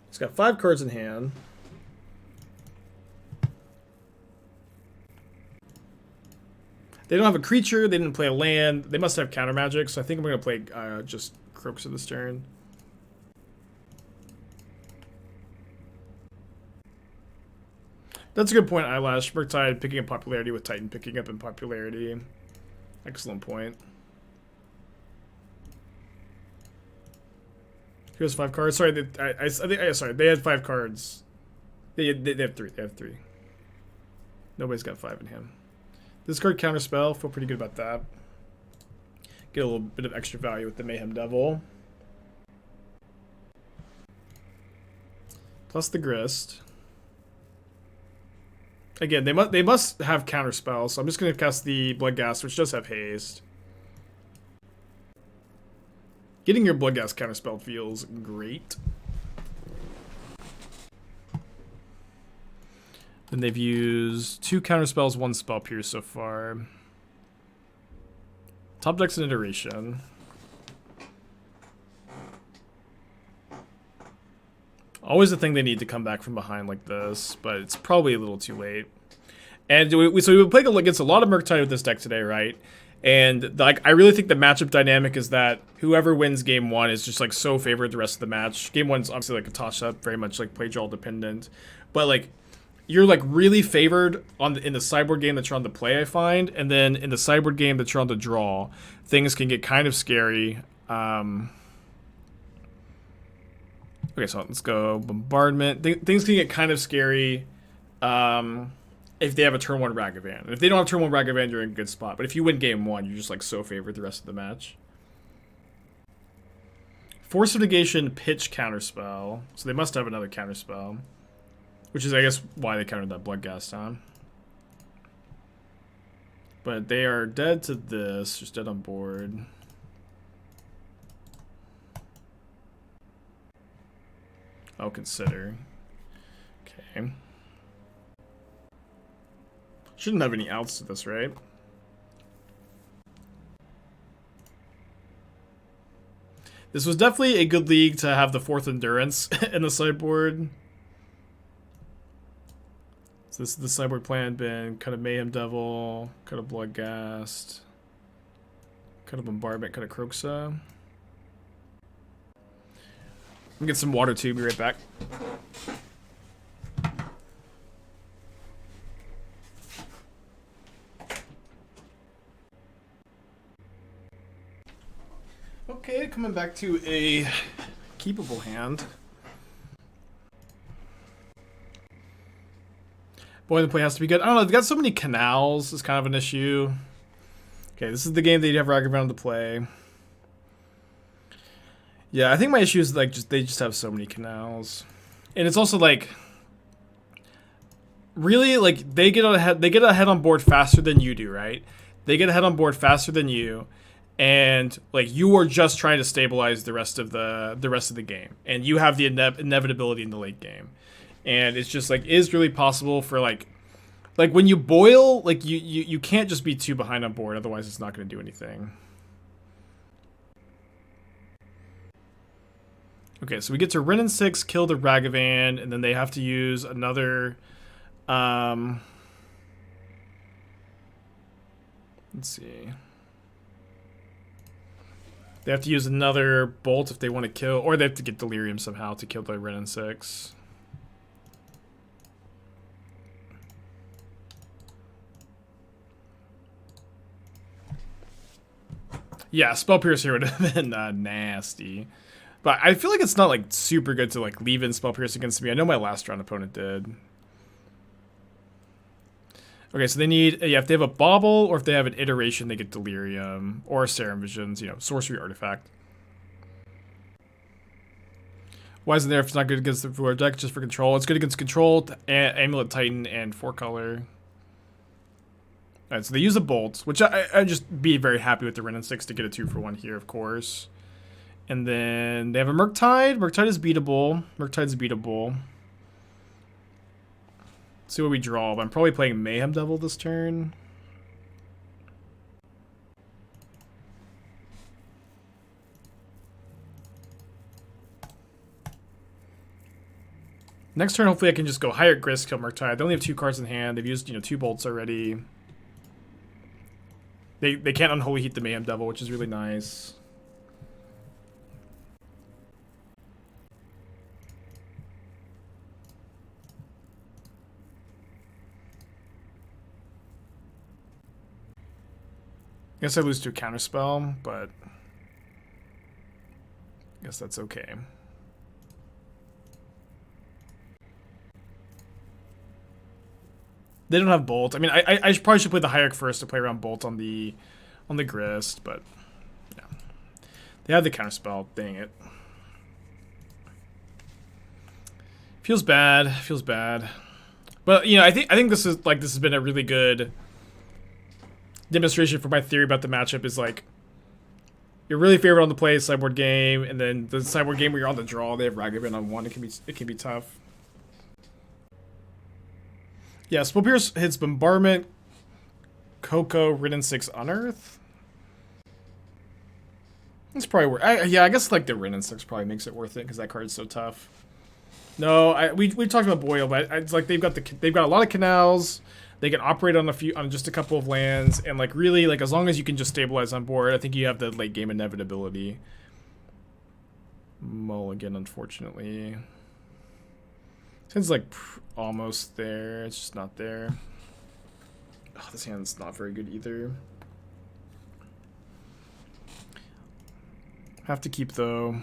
He's got 5 cards in hand. They don't have a creature. They didn't play a land. They must have counter magic. So I think I'm going to play just Kroxa this turn. That's a good point, Eyelash. Murktide picking up popularity with Titan picking up in popularity. Excellent point. Here's 5 cards. Sorry, sorry. They had 5 cards. They have 3. They have 3. Nobody's got 5 in hand. This card counterspell. Feel pretty good about that. Get a little bit of extra value with the Mayhem Devil. Plus the Grist. Again, they must have counterspell, so I'm just gonna cast the Bloodghast, which does have haste. Getting your Bloodghast counterspell feels great. And they've used 2 counterspells, 1 spell pierce so far. Top deck's an iteration. Always the thing they need to come back from behind like this, but it's probably a little too late. And so we played against a lot of Murktide with this deck today, right? And like I really think the matchup dynamic is that whoever wins game 1 is just like so favored the rest of the match. Game 1's obviously like a toss-up, very much like play draw dependent, but like you're like really favored in the sideboard game that you're on the play, I find, and then in the sideboard game that you're on the draw, things can get kind of scary. Okay, so let's go bombardment. Things can get kind of scary. And if they have a turn 1 Ragavan. And if they don't have turn 1 Ragavan, you're in a good spot. But if you win game 1, you're just like so favored the rest of the match. Force of Negation, pitch counterspell. So they must have another counterspell. Which is, I guess, why they countered that Bloodghast on. But they are dead to this, just dead on board. I'll consider. Okay. Shouldn't have any outs to this, right? This was definitely a good league to have the 4th Endurance in the sideboard. So this is the sideboard plan, been kind of Mayhem Devil, kind of Bloodghast, kind of Bombardment, kind of Kroxa. I'm get some water too, be right back. Okay, coming back to a keepable hand. Boy, the play has to be good. I don't know, they've got so many canals, it's kind of an issue. Okay, this is the game that you have Ragavan to play. Yeah, I think my issue is like they just have so many canals. And it's also like really like they get ahead on board faster than you do, right? They get ahead on board faster than you. And like you are just trying to stabilize the rest of the game, and you have the inevitability in the late game, and it's just like is really possible for like when you boil, like you can't just be too behind on board, otherwise it's not going to do anything. Okay, so we get to Wrenn and Six, kill the Ragavan, and then they have to use another. Let's see. They have to use another bolt if they want to kill, or they have to get Delirium somehow to kill the Wrenn and Six. Yeah, Spell Pierce here would have been nasty. But I feel like it's not like super good to like leave in Spell Pierce against me. I know my last round opponent did. Okay, so they need, yeah, if they have a Bauble or if they have an Iteration, they get Delirium or Serum Visions, you know, Sorcery Artifact. Why isn't there if it's not good against the Floor deck, just for control? It's good against control, Amulet Titan, and 4-color. Alright, so they use a Bolt, which I'd just be very happy with the Wrenn and Six to get a 2-for-1 here, of course. And then they have a Murktide. Murktide is beatable. Murktide's beatable. See what we draw. But I'm probably playing Mayhem Devil this turn. Next turn, hopefully I can just go Hierarch, Grist, kill Murktide. They only have 2 cards in hand. They've used, 2 bolts already. They can't Unholy Heat the Mayhem Devil, which is really nice. I guess I lose to a counterspell, but I guess that's okay. They don't have Bolt. I mean, I probably should play the Hierarch first to play around Bolt on the Grist, but yeah. They have the counterspell. Dang it. Feels bad. Feels bad. But I think this has been a really good demonstration for my theory about the matchup. Is like you're really favored on the play sideboard game, and then the sideboard game where you're on the draw, they have Ragavan on 1. It can be tough. Yeah, Spell Pierce hits Bombardment, Coco, Wrenn and Six, Unearth. That's probably worth. I guess like the Wrenn and Six probably makes it worth it because that card's so tough. No, we talked about Boyle, but it's like they've got a lot of canals. They can operate on just a couple of lands, and like really like as long as you can just stabilize on board, I think you have the late game inevitability. Mulligan, unfortunately. It's like almost there. It's just not there. Oh, this hand's not very good either. Have to keep though.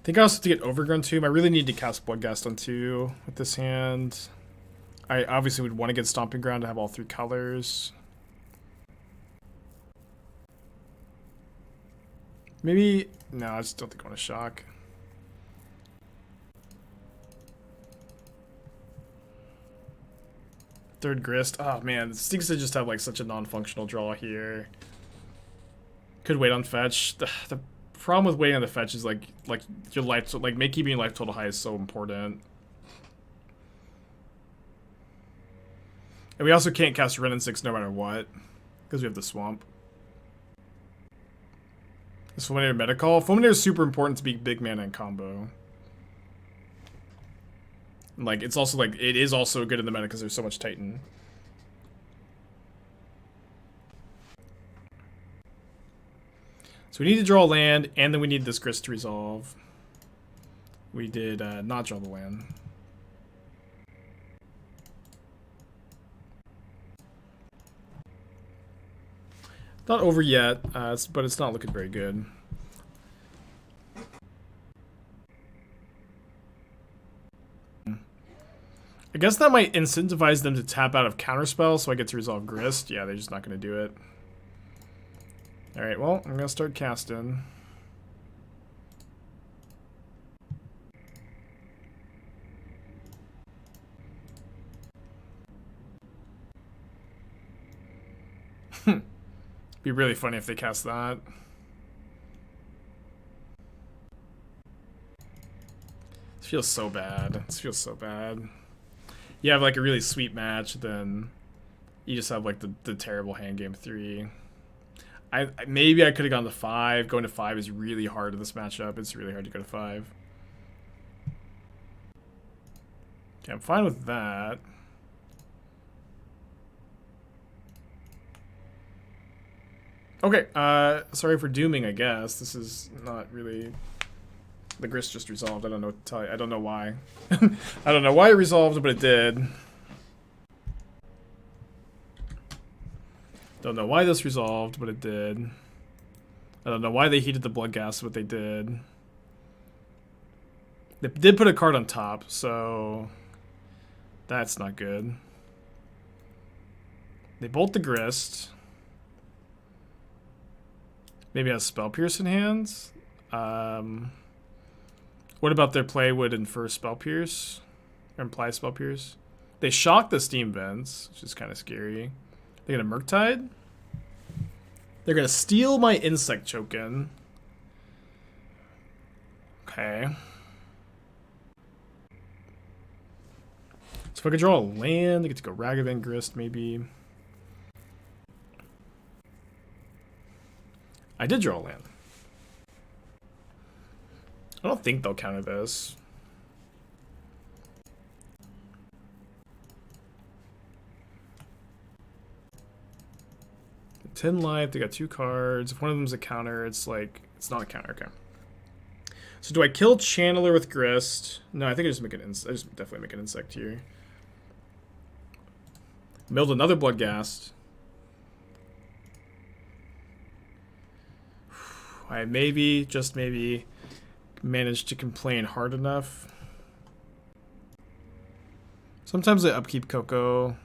I think I also have to get Overgrown Tomb. I really need to cast Bloodghast on 2 with this hand. I obviously would want to get Stomping Ground to have all 3 colors. Maybe... No, I just don't think I want to shock. Third Grist. Oh man, it stinks to just have like such a non-functional draw here. Could wait on fetch. The problem with waiting on the fetch is like your life, like keeping your life total high is so important. And we also can't cast Wrenn and Six no matter what, because we have the swamp. This Fulminator meta call. Fulminator is super important to be big mana and combo. Like it's also like it is also good in the meta because there's so much Titan. So we need to draw land, and then we need this Grist to resolve. We did not draw the land. Not over yet, but it's not looking very good. I guess that might incentivize them to tap out of counterspell, so I get to resolve Grist. Yeah, they're just not going to do it. Alright, well, I'm going to start casting. Be really funny if they cast that. This feels so bad. This feels so bad. You have like a really sweet match, then you just have like the terrible hand game 3. Maybe I could have gone to 5. Going to 5 is really hard in this matchup. It's really hard to go to 5. Okay, I'm fine with that. Okay, sorry for dooming, I guess. This is not really... The Grist just resolved. I don't know what to tell you. I don't know why. I don't know why it resolved, but it did. Don't know why this resolved, but it did. I don't know why they heated the Bloodghast, but they did. They did put a card on top, so... That's not good. They bolt the Grist. Maybe has Spell Pierce in hands. What about their play would infer Spell Pierce? Or imply Spell Pierce? They shock the Steam Vents, which is kind of scary. They're going to Murktide. They're going to steal my Insect Token. Okay. So if I could draw a land, I get to go Ragavan Grist maybe. I did draw a land. I don't think they'll counter this. The 10 life, they got 2 cards. If one of them's a counter, it's like, it's not a counter, okay. So do I kill Channeler with Grist? No, I think I just make an I just definitely make an insect here. Milled another Bloodghast. I maybe, just maybe, managed to complain hard enough. Sometimes I upkeep Coco.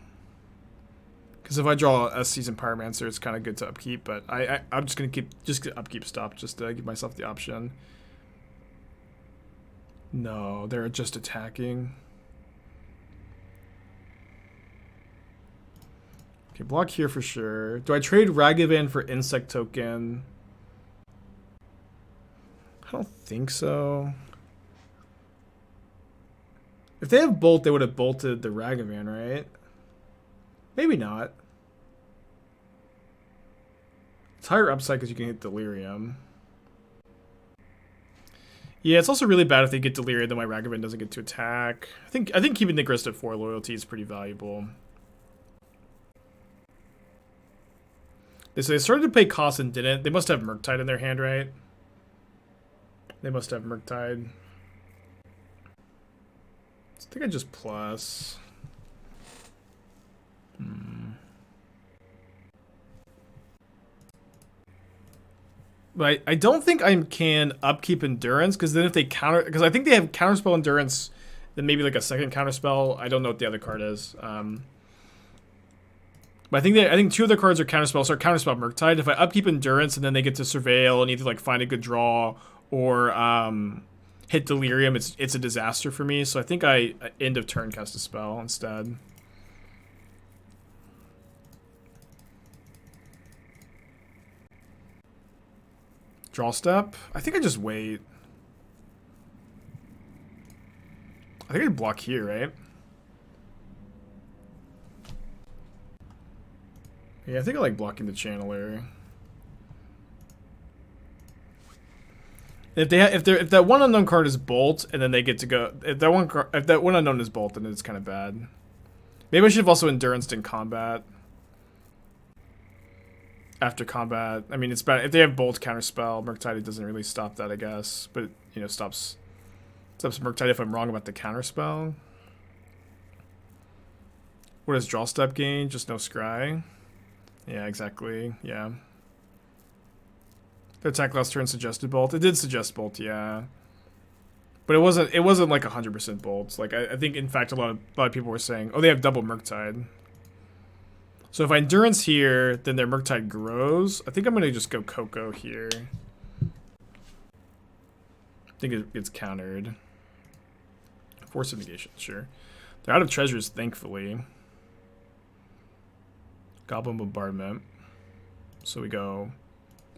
Because if I draw a Seasoned Pyromancer, it's kind of good to upkeep, but I'm just going to keep upkeep stop just to give myself the option. No, they're just attacking. Okay, block here for sure. Do I trade Ragavan for Insect Token? I don't think so. If they have Bolt, they would have bolted the Ragavan, right? Maybe not. It's higher upside because you can hit Delirium. Yeah, it's also really bad if they get Delirium, then my Ragavan doesn't get to attack. I think keeping the Grist at 4 loyalty is pretty valuable. So they started to play cost and didn't. They must have Murktide in their hand, right? They must have Murktide. I think I just plus. But I don't think I can upkeep Endurance, because then if they counter... Because I think they have Counterspell Endurance, then maybe like a second Counterspell. I don't know what the other card is. But I think two of their cards are Counterspell, so Counterspell Murktide. If I upkeep Endurance and then they get to Surveil and either like find a good draw or hit Delirium, it's a disaster for me. So I think I end of turn cast a spell instead. Draw step? I think I just wait. I think I block here, right? Yeah, I think I like blocking the Channeler. If that one unknown card is Bolt, and then they get to go, if that one unknown is Bolt, then it's kind of bad. Maybe I should have also Enduranced in combat. After combat, I mean, it's bad if they have Bolt Counterspell. Murktide, it doesn't really stop that, I guess, but you know, stops Murktide if I'm wrong about the Counterspell. What does Draw Step gain? Just no Scry. Yeah, exactly. Yeah. The attack last turn suggested Bolt. It did suggest Bolt, yeah. But it wasn't like 100% Bolt. Like I think in fact a lot of people were saying, oh, they have double Murktide. So if I Endurance here, then their Murktide grows. I think I'm gonna just go Coco here. I think it gets countered. Force of Negation, sure. They're out of treasures, thankfully. Goblin Bombardment. So we go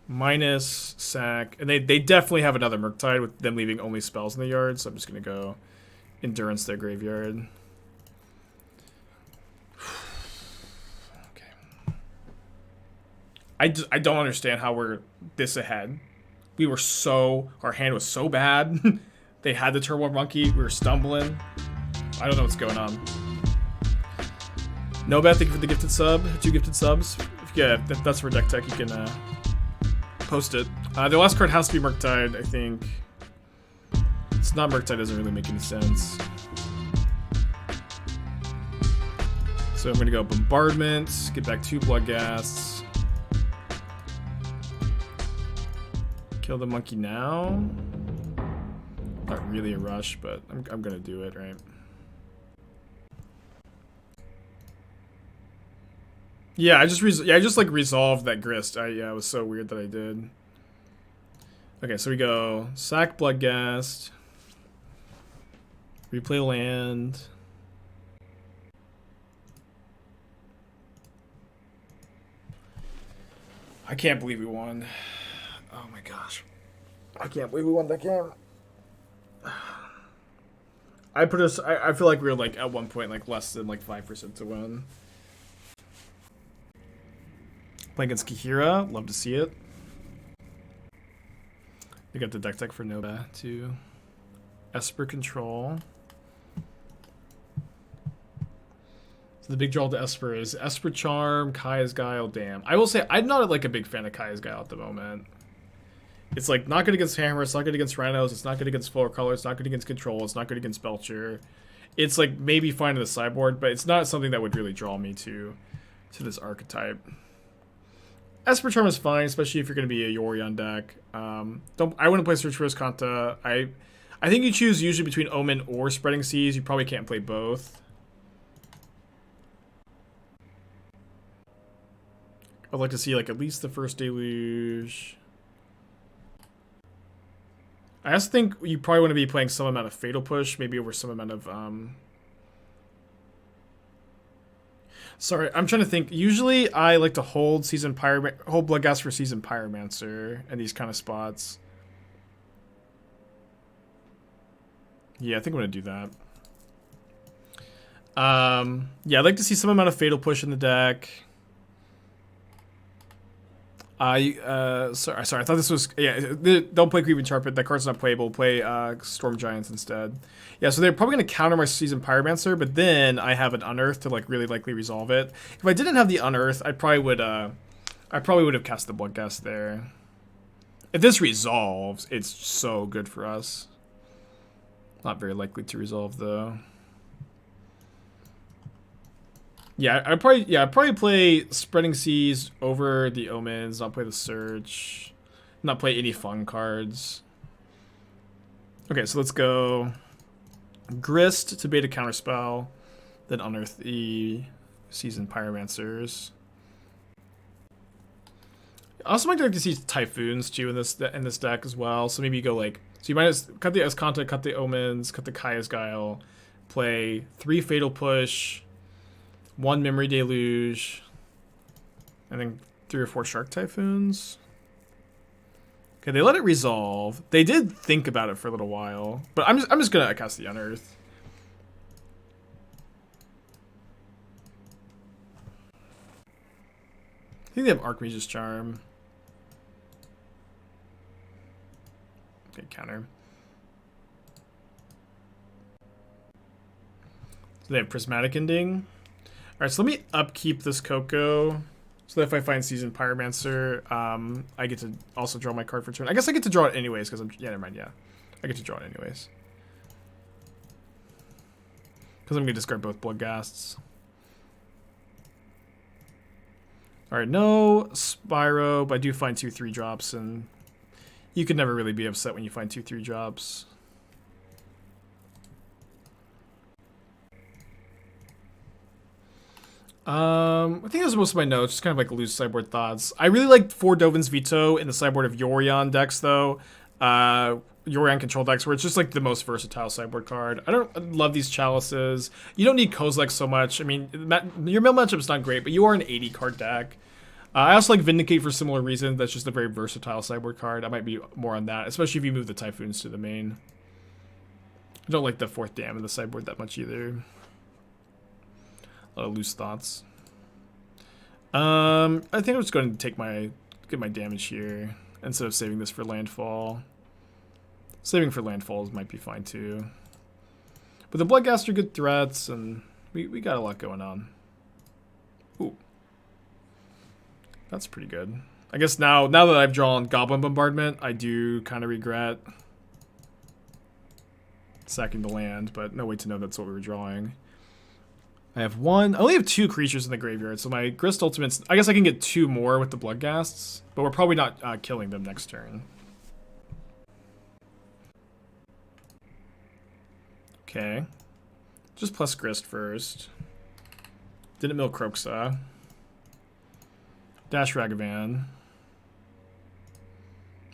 minus, sack. And they definitely have another Murktide with them leaving only spells in the yard. So I'm just going to go Endurance their graveyard. Okay. I don't understand how we're this ahead. We were our hand was so bad. They had the Turbo Monkey. We were stumbling. I don't know what's going on. No bad, thank you for the gifted sub. 2 gifted subs. Yeah, if that's for Deck Tech, you can post it. The last card has to be Murktide, I think. It's not Murktide, doesn't really make any sense. So I'm gonna go Bombardment, get back 2 Bloodghasts. Kill the monkey now. Not really a rush, but I'm gonna do it, right? Yeah, I just like resolved that Grist. Yeah, it was so weird that I did. Okay, so we go sack Bloodghast, replay land. I can't believe we won. Oh my gosh, I can't believe we won that game. I feel like we were like at one point like less than like 5% to win. Playing against Kihira, love to see it. They got the deck tech for Nova too. Esper Control. So the big draw to Esper is Esper Charm, Kaya's Guile, damn. I will say I'm not like a big fan of Kaya's Guile at the moment. It's like not good against Hammer, it's not good against Rhinos, it's not good against Fuller Color, it's not good against Control, it's not good against Belcher. It's like maybe fine in the sideboard, but it's not something that would really draw me to this archetype. Esper Charm is fine, especially if you're going to be a Yorion deck. I wouldn't play Search for Kanta. I think you choose usually between Omen or Spreading Seas. You probably can't play both. I'd like to see like at least the first Deluge. I also think you probably want to be playing some amount of Fatal Push, maybe over some amount of sorry, I'm trying to think. Usually, I like to hold Bloodghast for Seasoned Pyromancer in these kind of spots. Yeah, I think I'm gonna do that. Yeah, I'd like to see some amount of Fatal Push in the deck. Sorry, I thought this was, yeah, don't play Graven Cairns, that card's not playable, play Storm Giants instead. Yeah, so they're probably going to counter my Seasoned Pyromancer, but then I have an Unearth to like really likely resolve it. If I didn't have the Unearth, I probably would have cast the Bloodghast there. If this resolves, it's so good for us. Not very likely to resolve though. Yeah, I'd probably play Spreading Seas over the Omens. I'll play the Search. Not play any fun cards. Okay, so let's go Grist to bait a counterspell, then Unearth the Seasoned Pyromancers. I also might like to see Typhoons too in this deck as well. So maybe you go like, so you might just cut the Escanta, cut the Omens, cut the Kaya's Guile, play 3 Fatal Push, 1 Memory Deluge, and then 3 or 4 Shark Typhoons. Okay, they let it resolve. They did think about it for a little while, but I'm just gonna cast the Unearth. I think they have Archmage's Charm. Okay, counter. So they have Prismatic Ending. Alright, so let me upkeep this Coco. So that if I find Seasoned Pyromancer, I get to also draw my card for turn. I guess I get to draw it anyways, because I'm... Yeah, never mind, yeah. I get to draw it anyways. Because I'm going to discard both Bloodghasts. Alright, no Spyro, but I do find 2 3-drops, and you can never really be upset when you find 2 3-drops. I think that's most of my notes, just kind of like loose sideboard thoughts. I really like 4 Dovin's Veto in the sideboard of Yorion decks, though. Yorion control decks, where it's just like the most versatile sideboard card. I don't love these chalices. You don't need Kozilek so much. I mean, your mill matchup's not great, but you are an 80 card deck. I also like Vindicate for similar reasons. That's just a very versatile sideboard card. I might be more on that, especially if you move the Typhoons to the main. I don't like the 4th dam in the sideboard that much either. A lot of loose thoughts. I think I'm just going to get my damage here instead of saving this for landfall. Saving for landfalls might be fine too. But the Bloodghast are good threats, and we got a lot going on. Ooh. That's pretty good. I guess now that I've drawn Goblin Bombardment, I do kind of regret sacking the land, but no way to know that's what we were drawing. I only have 2 creatures in the graveyard, so my Grist Ultimates, I guess I can get 2 more with the Bloodghasts, but we're probably not killing them next turn. Okay. Just plus Grist first. Didn't mill Kroxa. Dash Ragavan.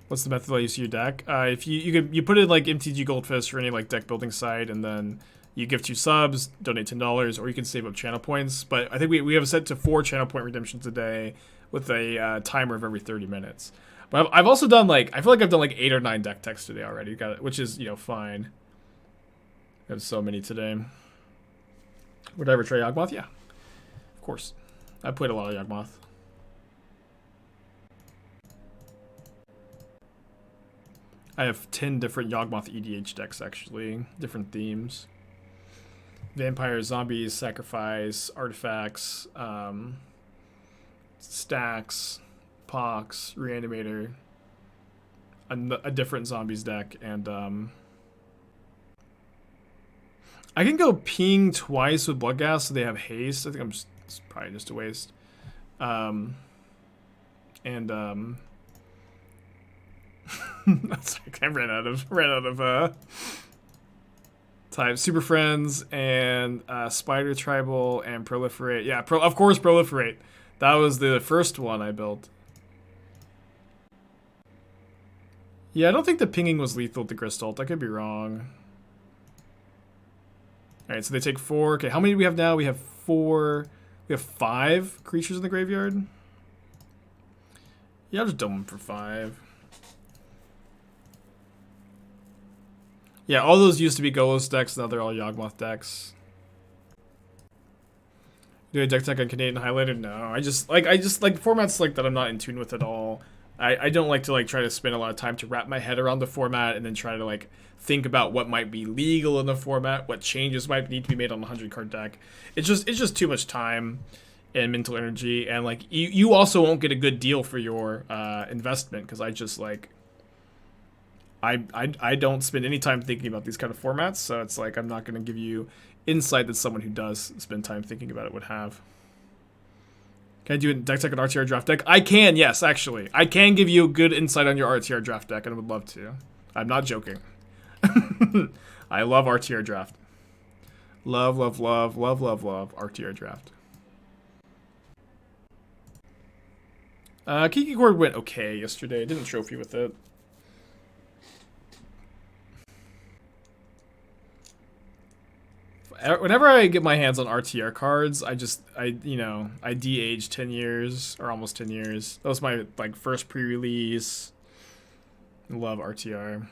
What's the method I use to your deck? If you put it like MTG Goldfish or any like deck building site, and then you give 2 subs, donate $10, or you can save up channel points. But I think we have it set to 4 channel point redemptions a day with a timer of every 30 minutes. But I've also done I feel like I've done like 8 or 9 deck techs today already. Which is, fine. I have so many today. Would I ever try Yawgmoth? Yeah, of course. I played a lot of Yawgmoth. I have 10 different Yawgmoth EDH decks, actually. Different themes. Vampires, zombies, sacrifice, artifacts, stacks, pox, reanimator, a different zombies deck, and I can go ping twice with Bloodghast so they have haste. I think it's probably just a waste. That's like I ran out of types. Super Friends and Spider Tribal and Proliferate. Yeah, of course Proliferate. That was the first one I built. Yeah, I don't think the pinging was lethal with the Grist ult. I could be wrong. Alright, so they take 4. Okay, how many do we have now? We have 4. We have 5 creatures in the graveyard. Yeah, I'll just dump them for 5. Yeah, all those used to be Golos decks, now they're all Yawgmoth decks. Do a deck tech on Canadian highlighted? No, I just like formats like that I'm not in tune with at all. I don't like to try to spend a lot of time to wrap my head around the format and then try to think about what might be legal in the format, what changes might need to be made on the 100 card deck. It's just too much time and mental energy, and you also won't get a good deal for your investment, because I don't spend any time thinking about these kind of formats, so it's I'm not going to give you insight that someone who does spend time thinking about it would have. Can I do a deck tech and RTR draft deck? I can, yes, actually. I can give you good insight on your RTR draft deck, and I would love to. I'm not joking. I love RTR draft. Love, love, love, love, love, love RTR draft. Kiki Cord went okay yesterday. Didn't trophy with it. Whenever I get my hands on RTR cards, I de-age 10 years, or almost 10 years. That was my, like, first pre-release. Love RTR.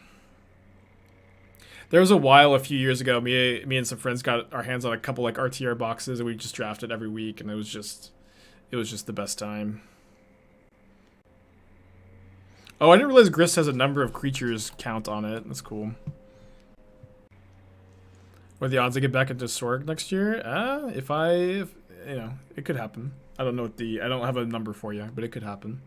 There was a while a few years ago, me and some friends got our hands on a couple, like, RTR boxes, and we just drafted every week, and it was just the best time. Oh, I didn't realize Grist has a number of creatures count on it. That's cool. What are the odds I get back into Sorg next year? If you know, it could happen. I don't know what I don't have a number for you, but it could happen.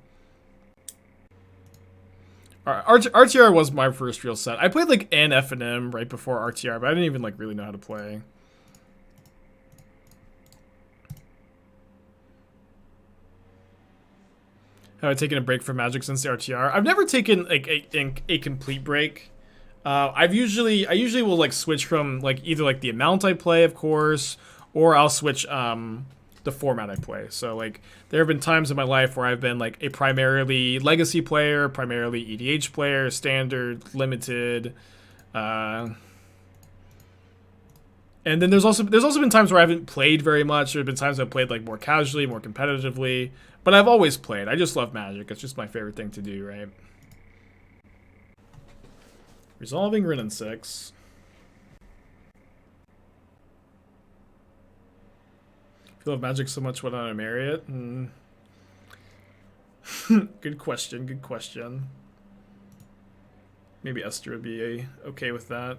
RTR was my first real set. I played like N, F, and M right before RTR, but I didn't even like really know how to play. Have I taken a break from Magic since the RTR? I've never taken like a complete break. I usually will like switch from like either like the amount I play, of course, or I'll switch the format I play. So like there have been times in my life where I've been like a primarily legacy player, primarily EDH player, standard, limited, and then there's also been times where I haven't played very much. There have been times I've played like more casually, more competitively, but I've always played. I just love Magic. It's just my favorite thing to do, right? Resolving Wrenn and Six. If you love Magic so much, why not marry it? Good question, good question. Maybe Esther would be okay with that.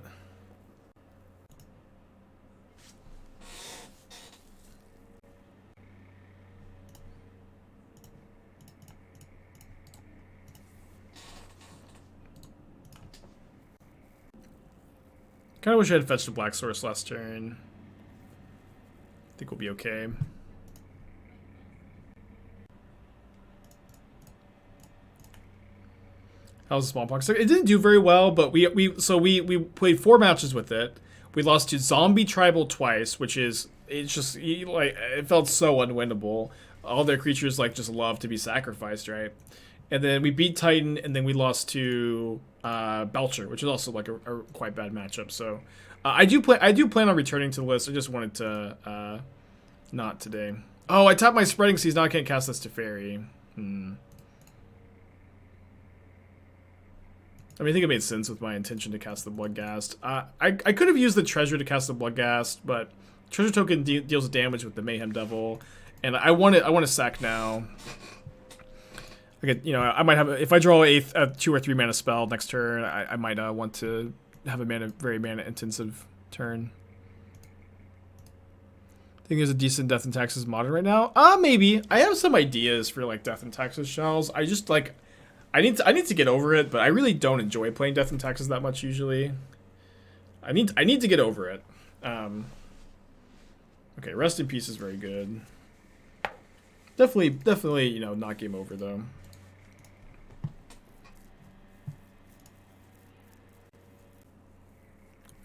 Kind of wish I had fetched a Black Source last turn. I think we'll be okay. How's the Smallpox? It didn't do very well, but we played 4 matches with it. We lost to Zombie Tribal twice, which is it felt so unwinnable. All their creatures like just love to be sacrificed, right? And then we beat Titan, and then we lost to Belcher, which is also like a quite bad matchup. So I do plan on returning to the list. I just wanted to not today. Oh, I tapped my Spreading Seas. Now I can't cast this to Fairy. I mean, I think it made sense with my intention to cast the Bloodghast. I could have used the treasure to cast the Bloodghast, but treasure token deals damage with the Mayhem Devil, and I want to sack now. I might have, if I draw a 2 or 3 mana spell next turn, I might want to have a very mana intensive turn. I think there's a decent Death and Taxes modern right now. Maybe. I have some ideas for like Death and Taxes shells. I just like, I need to get over it, but I really don't enjoy playing Death and Taxes that much usually. I need to get over it. Okay, Rest in Peace is very good. Definitely, not game over though.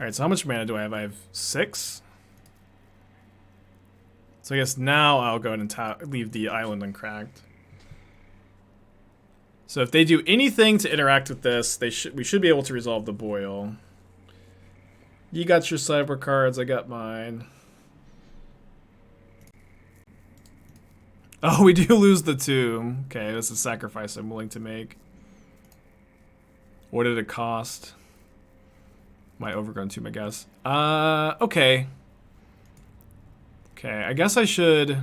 Alright, so how much mana do I have? I have 6. So I guess now I'll go ahead and leave the island uncracked. So if they do anything to interact with this, we should be able to resolve the boil. You got your sideboard cards, I got mine. Oh, we do lose the tomb. Okay, that's a sacrifice I'm willing to make. What did it cost? My Overgrown Tomb, I guess. Okay. Okay, I guess I should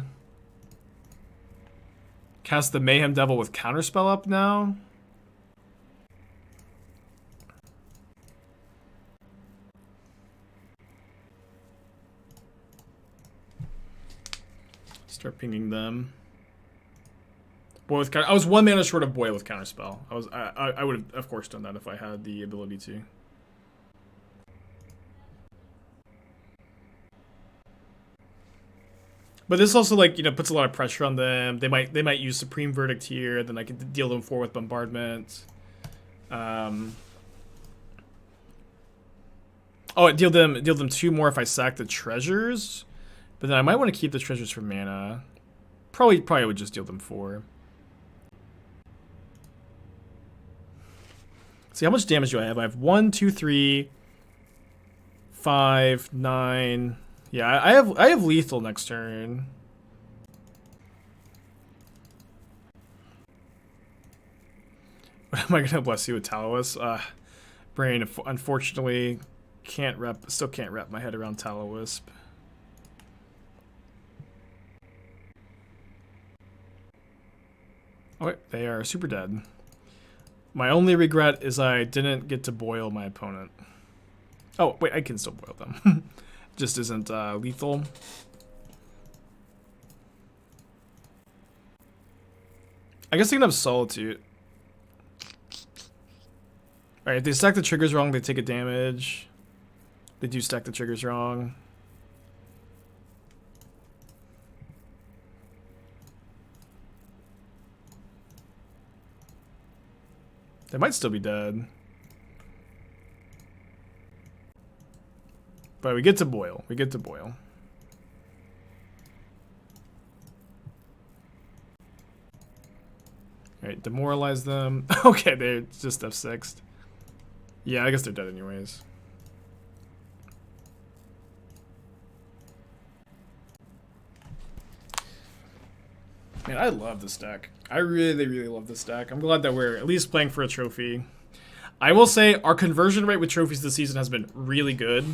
cast the Mayhem Devil with Counterspell up now. Start pinging them. Boy with I was 1 mana short of Boy with Counterspell. I would have, of course, done that if I had the ability to. But this also, like, you know, puts a lot of pressure on them. They might use Supreme Verdict here, then I can deal them 4 with Bombardment. Oh, I deal them 2 more if I sack the treasures. But then I might want to keep the treasures for mana. Probably would just deal them 4. See, how much damage do I have? I have 1, 2, 3, 5, 9. Yeah, I have lethal next turn. What am I gonna bless you with, Talos? Brain, unfortunately, still can't wrap my head around Tallowisp. Okay, they are super dead. My only regret is I didn't get to boil my opponent. Oh, wait, I can still boil them. Just isn't lethal. I guess they can have Solitude. Alright, if they stack the triggers wrong, they take a damage. They do stack the triggers wrong. They might still be dead. But we get to boil. We get to boil. Alright, demoralize them. Okay, they're just F6'd. Yeah, I guess they're dead anyways. Man, I love this deck. I really, really love this deck. I'm glad that we're at least playing for a trophy. I will say our conversion rate with trophies this season has been really good.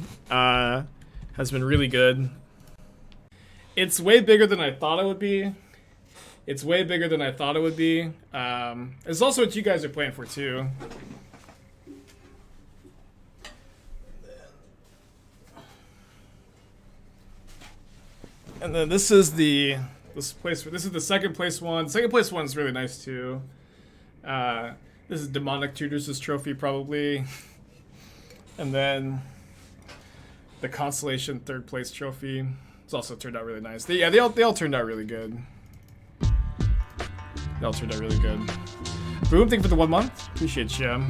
It's way bigger than I thought it would be. It's also what you guys are playing for too. And then this is the second place one. Second place one is really nice too. This is Demonic Tutors' trophy probably. And then the Constellation third place trophy. It's also turned out really nice. They all turned out really good. They all turned out really good. Boom, thank you for the 1 month. Appreciate you.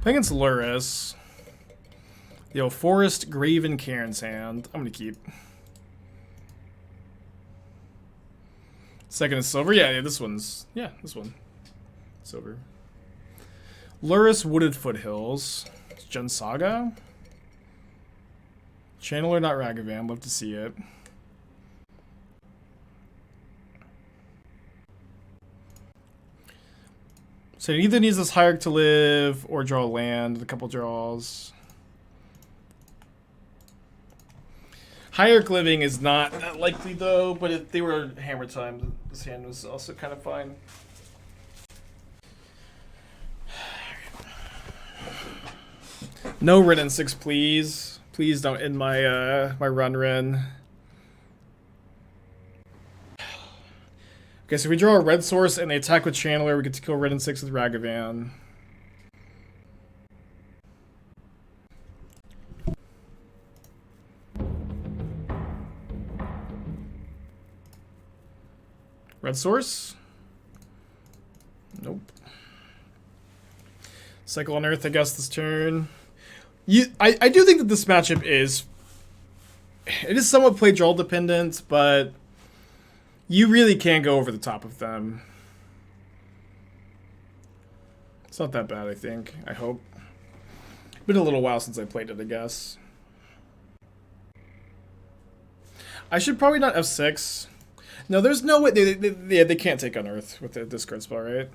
Playing against Luris. Yo, Forest Graven Cairns hand. I'm gonna keep. Second is silver. Yeah, this one. Silver. Luris Wooded Foothills. Gen Saga. Channeler, not Ragavan. Love to see it. So it either needs this Hierarch to live or draw a land, a couple draws. Hierarch living is not that likely though, but if they were hammer time, this hand was also kind of fine. No Wrenn and Six, please. Please don't end my my run, Wrenn. Okay, so we draw a red source and they attack with Channeler. We get to kill Wrenn and Six with Ragavan. Red source? Nope. Cycle Unearth, I guess, this turn. I do think that this matchup is somewhat play draw dependent, but you really can go over the top of them. It's not that bad, I think. I hope. Been a little while since I played it, I guess. I should probably not F6. No, there's no way. They can't take Unearth with the discard spell, right?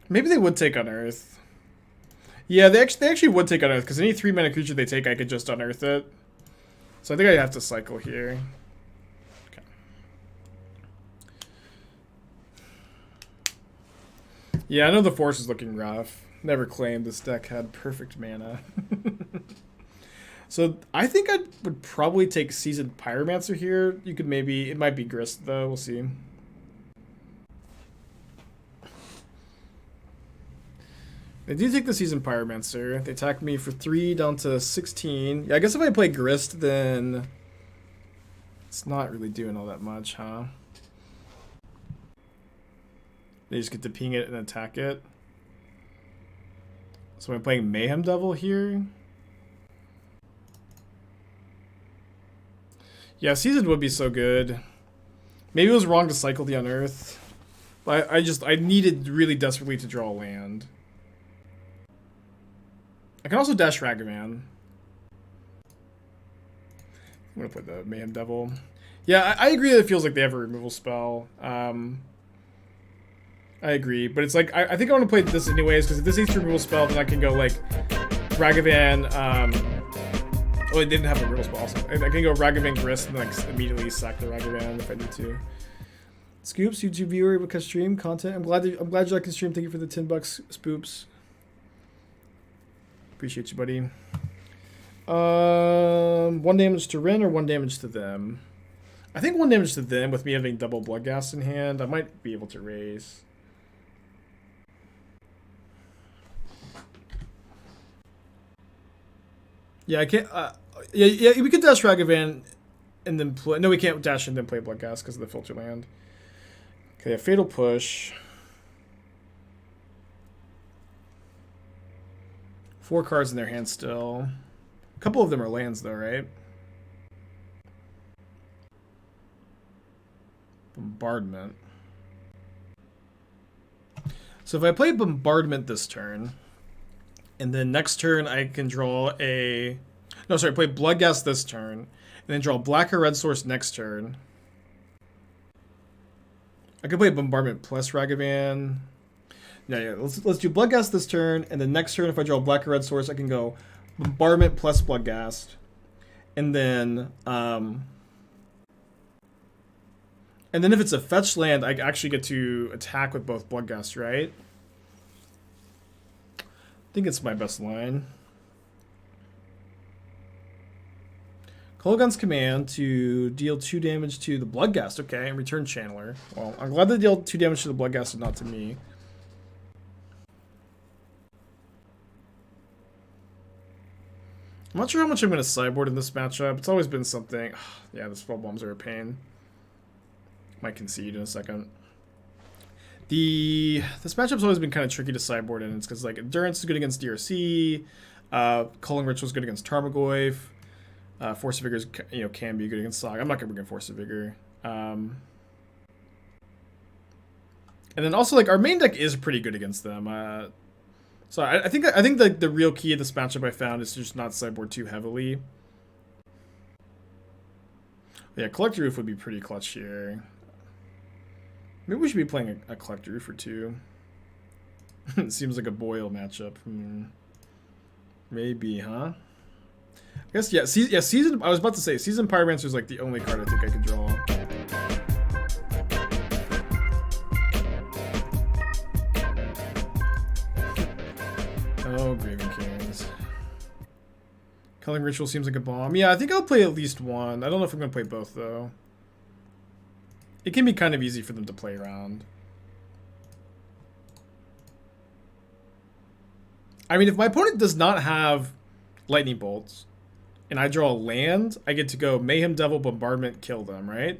Maybe they would take Unearth. Yeah, they actually would take Unearth, because any 3-mana creature they take, I could just Unearth it. So I think I have to cycle here. Okay. Yeah, I know the Force is looking rough. Never claimed this deck had perfect mana. So I think I would probably take Seasoned Pyromancer here. You could maybe... It might be Grist, though. We'll see. They do take the Seasoned Pyromancer. They attack me for 3 down to 16. Yeah, I guess if I play Grist, then it's not really doing all that much, huh? They just get to ping it and attack it. So I'm playing Mayhem Devil here. Yeah, Seasoned would be so good. Maybe it was wrong to cycle the Unearth. But I needed really desperately to draw a land. I can also dash Ragavan. I'm gonna play the Mayhem Devil. Yeah, I agree that it feels like they have a removal spell. I agree, but it's like, I think I want to play this anyways, because if this needs a removal spell, then I can go like Ragavan, oh, it didn't have a removal spell, also. I can go Ragavan Grist and like immediately sack the Ragavan if I need to. Scoops, YouTube viewer, because stream content. I'm glad you like the stream. Thank you for the $10, Spoops. Appreciate you, buddy. 1 damage to Wrenn or 1 damage to them? I think 1 damage to them with me having double Bloodghast in hand. I might be able to raise. Yeah, I can't. Yeah, we could dash Ragavan and then play. No, we can't dash and then play Bloodghast because of the filter land. Okay, a Fatal Push. 4 cards in their hand still. A couple of them are lands though, right? Bombardment. So if I play Bombardment this turn, and then next turn I can draw a... No, sorry, play Bloodghast this turn, and then draw black or red source next turn. I could play Bombardment plus Ragavan. Yeah, let's do Bloodghast this turn, and then next turn if I draw black or red source, I can go Bombardment plus Bloodghast. And then if it's a fetch land, I actually get to attack with both Bloodghast, right? I think it's my best line. Kolaghan's command to deal 2 damage to the Bloodghast, okay, and return Channeler. Well, I'm glad they deal 2 damage to the Bloodghast and not to me. I'm not sure how much I'm going to sideboard in this matchup. It's always been something. Yeah, the spell bombs are a pain. Might concede in a second. This matchup's always been kind of tricky to sideboard in. It's because like Endurance is good against DRC, Culling Ritual is good against Tarmogoyf, Force of Vigor is, can be good against Saga. I'm not gonna bring in Force of Vigor. And then also like our main deck is pretty good against them. So I think the real key of this matchup I found is to just not sideboard too heavily. Yeah, Collector Roof would be pretty clutch here. Maybe we should be playing a Collector Roof or 2. It seems like a Boyle matchup. Maybe, huh? I guess, yeah, Seasoned... I was about to say, Seasoned Pyromancer is like the only card I think I could draw. Oh, Graven Cairns. Culling Ritual seems like a bomb. Yeah, I think I'll play at least one. I don't know if I'm going to play both, though. It can be kind of easy for them to play around. I mean, if my opponent does not have Lightning Bolts, and I draw a land, I get to go Mayhem Devil, Bombardment, kill them, right?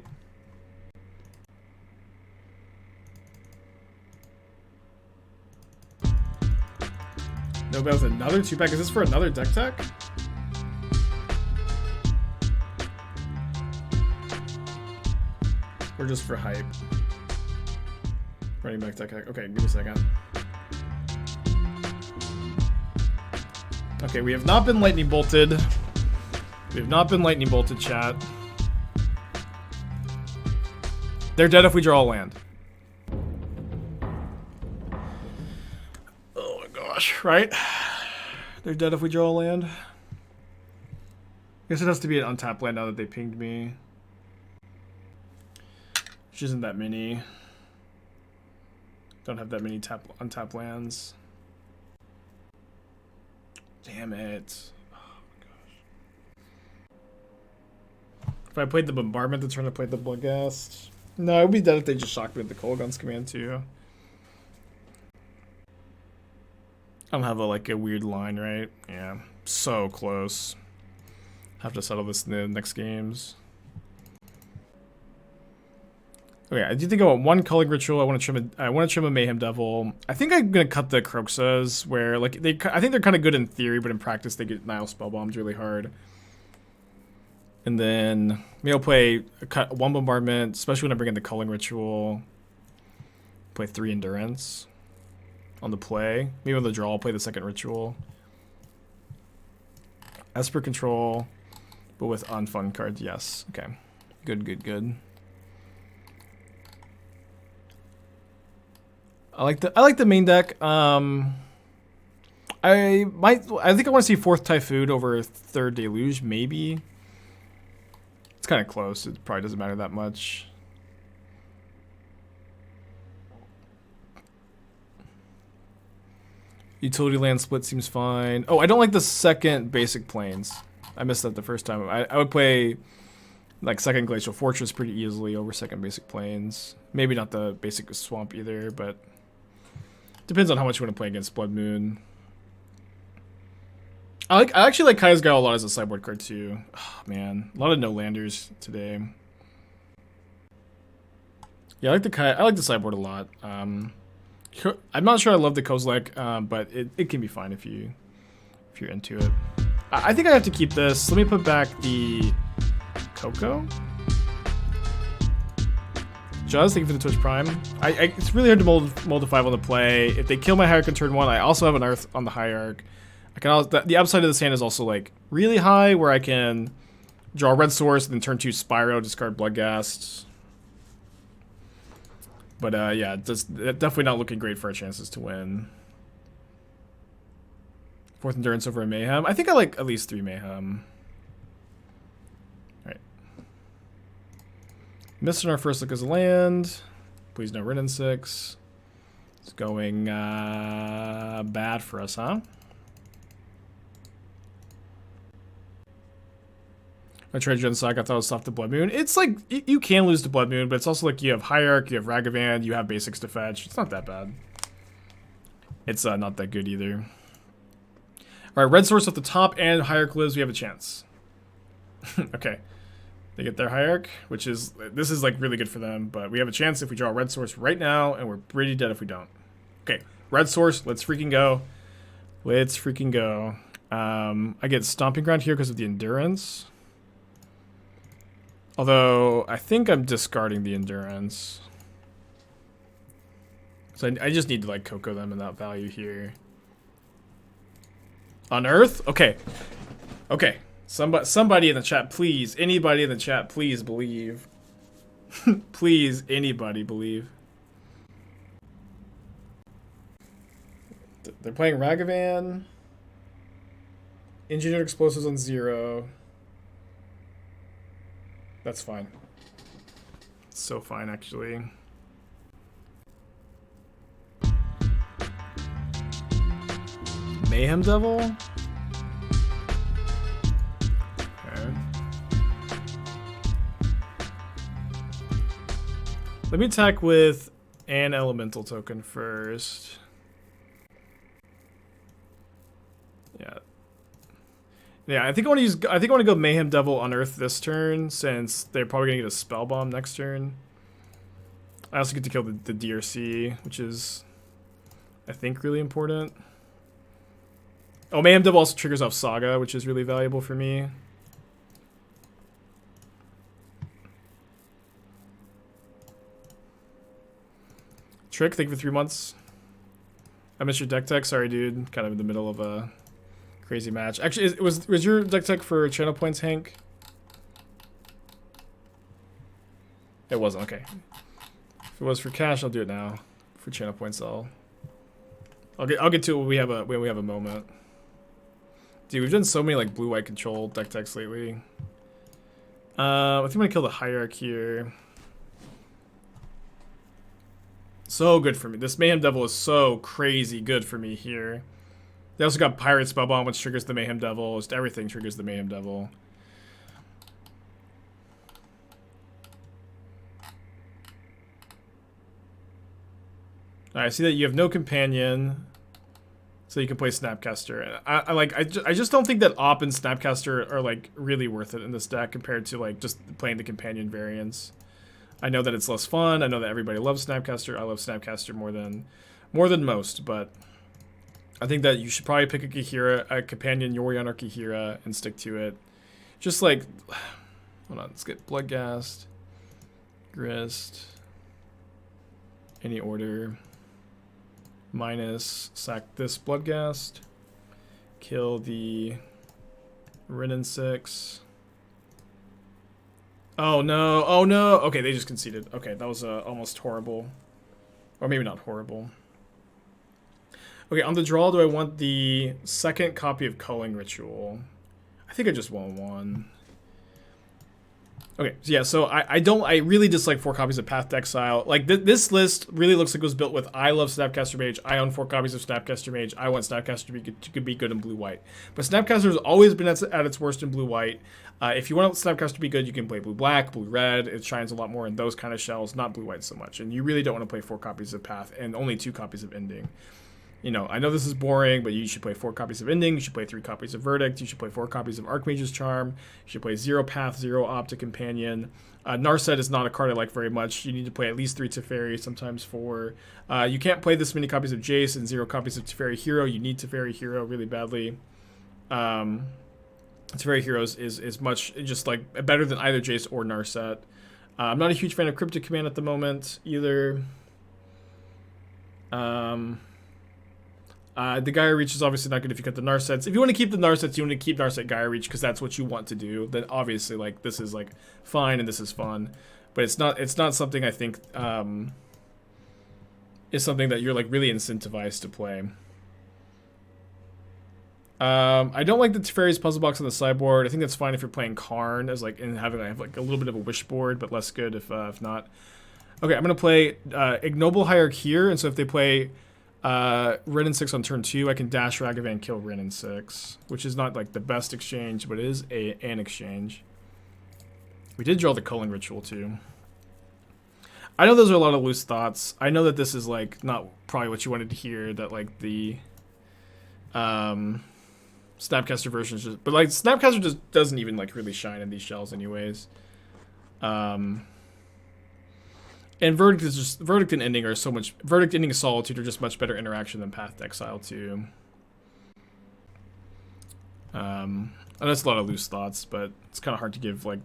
No, but with another 2-pack. Is this for another deck tech? Or just for hype? Running back deck tech. Okay, give me a second. Okay, we have not been lightning bolted. We have not been lightning bolted, chat. They're dead if we draw a land. Oh my gosh, right? They're dead if we draw a land. I guess it has to be an untapped land now that they pinged me. Which isn't that many. Don't have that many untapped lands. Damn it. Oh my gosh. If I played the Bombardment, the turn I played the Bloodghast. No, it would be dead if they just shocked me with the Kolaghan's command too. I don't have like a weird line, right? Yeah, so close. Have to settle this in the next games. Okay, I do think I want one Culling Ritual. I want to trim a Mayhem Devil. I think I'm gonna cut the Kroxas, where like I think they're kind of good in theory, but in practice they get Nile spellbombed really hard. And then maybe I'll play one Bombardment, especially when I bring in the Culling Ritual. Play 3 Endurance on the play. Maybe on the draw I'll play the second Ritual. Esper Control, but with unfun cards. Yes. Okay. Good. Good. I like the main deck. I think I want to see 4th Typhoon over 3rd Deluge, maybe. It's kind of close. It probably doesn't matter that much. Utility land split seems fine. Oh, I don't like the second basic plains. I missed that the first time. I would play like second Glacial Fortress pretty easily over second basic plains. Maybe not the basic swamp either, but depends on how much you want to play against Blood Moon. I actually like Kaya's Guile a lot as a sideboard card too. Oh, man, a lot of no landers today. Yeah, I like the sideboard a lot. I'm not sure I love the Kozilek, but it can be fine if you're into it. I think I have to keep this. Let me put back the Coco. Juz, thank you for the Twitch Prime. It's really hard to mold a 5 on the play. If they kill my Hierarch on turn 1, I also have an Earth on the Hierarch. I can also, the upside of this hand is also like really high, where I can draw Red Source and then turn 2 Spyro, discard Bloodghast. But yeah, definitely not looking great for our chances to win. 4th Endurance over a Mayhem. I think I like at least 3 Mayhem. Alright. Missed on our first look as a land. Please no Wrenn and Six. It's going bad for us, huh? I tried Gensaga, I thought it was soft to Blood Moon. It's like, you can lose to Blood Moon, but it's also like you have Hierarch, you have Ragavan, you have basics to fetch. It's not that bad. It's not that good either. Alright, Red Source at the top and Hierarch lives, we have a chance. Okay. They get their Hierarch, which is, this is like really good for them, but we have a chance if we draw a Red Source right now, and we're pretty dead if we don't. Okay, Red Source, let's freaking go. Let's freaking go. I get Stomping Ground here because of the Endurance. Although, I think I'm discarding the Endurance. So I just need to like Coco them in that value here. Unearth? Okay. Okay. Somebody in the chat, please. Anybody in the chat, please believe. Please, anybody believe. They're playing Ragavan. Engineered Explosives on 0. That's fine. It's so fine, actually. Mayhem Devil? Okay. Let me attack with an elemental token first. Yeah. Yeah, I think I want to use. I think I want to go Mayhem Devil Unearth this turn, since they're probably gonna get a spell bomb next turn. I also get to kill the DRC, which is, I think, really important. Oh, Mayhem Devil also triggers off Saga, which is really valuable for me. Trick, thank you for 3 months. I missed your deck tech. Sorry, dude. Kind of in the middle of a crazy match. Actually, was your deck tech for channel points, Hank? It wasn't. Okay. If it was for cash, I'll do it now. For channel points, I'll get to it when we have a moment. Dude, we've done so many like blue-white control deck techs lately. I think I'm gonna kill the Hierarch here. So good for me. This Mayhem Devil is so crazy good for me here. They also got Pirate Spellbomb, which triggers the Mayhem Devil. Just everything triggers the Mayhem Devil. Alright, I see that you have no companion. So you can play Snapcaster. I just don't think that Op and Snapcaster are like really worth it in this deck compared to like just playing the companion variants. I know that it's less fun. I know that everybody loves Snapcaster. I love Snapcaster more than most, but I think that you should probably pick a Kahira, a companion Yorion or Kahira, and stick to it. Just like, hold on, let's get Bloodghast, Grist, any order. Minus, sack this Bloodghast, kill the Wrenn and Six. Oh no, oh no. Okay, they just conceded. Okay, that was almost horrible. Or maybe not horrible. Okay, on the draw, do I want the second copy of Culling Ritual? I think I just want one. Okay, so yeah, so I really dislike 4 copies of Path to Exile. Like, this list really looks like it was built with, I love Snapcaster Mage, I own 4 copies of Snapcaster Mage, I want Snapcaster to be good in blue-white. But Snapcaster has always been at its worst in blue-white. If you want Snapcaster to be good, you can play blue-black, blue-red. It shines a lot more in those kind of shells, not blue-white so much. And you really don't want to play 4 copies of Path and only 2 copies of Ending. You know, I know this is boring, but you should play 4 copies of Ending, you should play 3 copies of Verdict, you should play 4 copies of Archmage's Charm, you should play 0 Path, 0 Optic Companion. Narset is not a card I like very much. You need to play at least 3 Teferi, sometimes 4. You can't play this many copies of Jace and 0 copies of Teferi Hero. You need Teferi Hero really badly. Teferi Heroes is much, just like, better than either Jace or Narset. I'm not a huge fan of Cryptic Command at the moment, either. The Gaia Reach is obviously not good if you cut the Narsets. If you want to keep the Narsets, you want to keep Narset Gaia Reach because that's what you want to do. Then obviously, like, this is like fine and this is fun, but it's not something I think is something that you're like really incentivized to play. I don't like the Teferi's puzzle box on the sideboard. I think that's fine if you're playing Karn as like and having like a little bit of a wish board, but less good if not. Okay, I'm gonna play Ignoble Hierarch here, and so if they play Wrenn and Six on turn 2, I can dash Ragavan, kill Wrenn and Six, which is not like the best exchange, but it is an exchange. We did draw the Culling Ritual too. I know those are a lot of loose thoughts. I know that this is like not probably what you wanted to hear. That like the Snapcaster version is just, but like Snapcaster just doesn't even like really shine in these shells, anyways. And Verdict is just, Verdict and Ending are so much, Verdict, Ending, and Solitude are just much better interaction than Path to Exile too. I know it's a lot of loose thoughts, but it's kind of hard to give like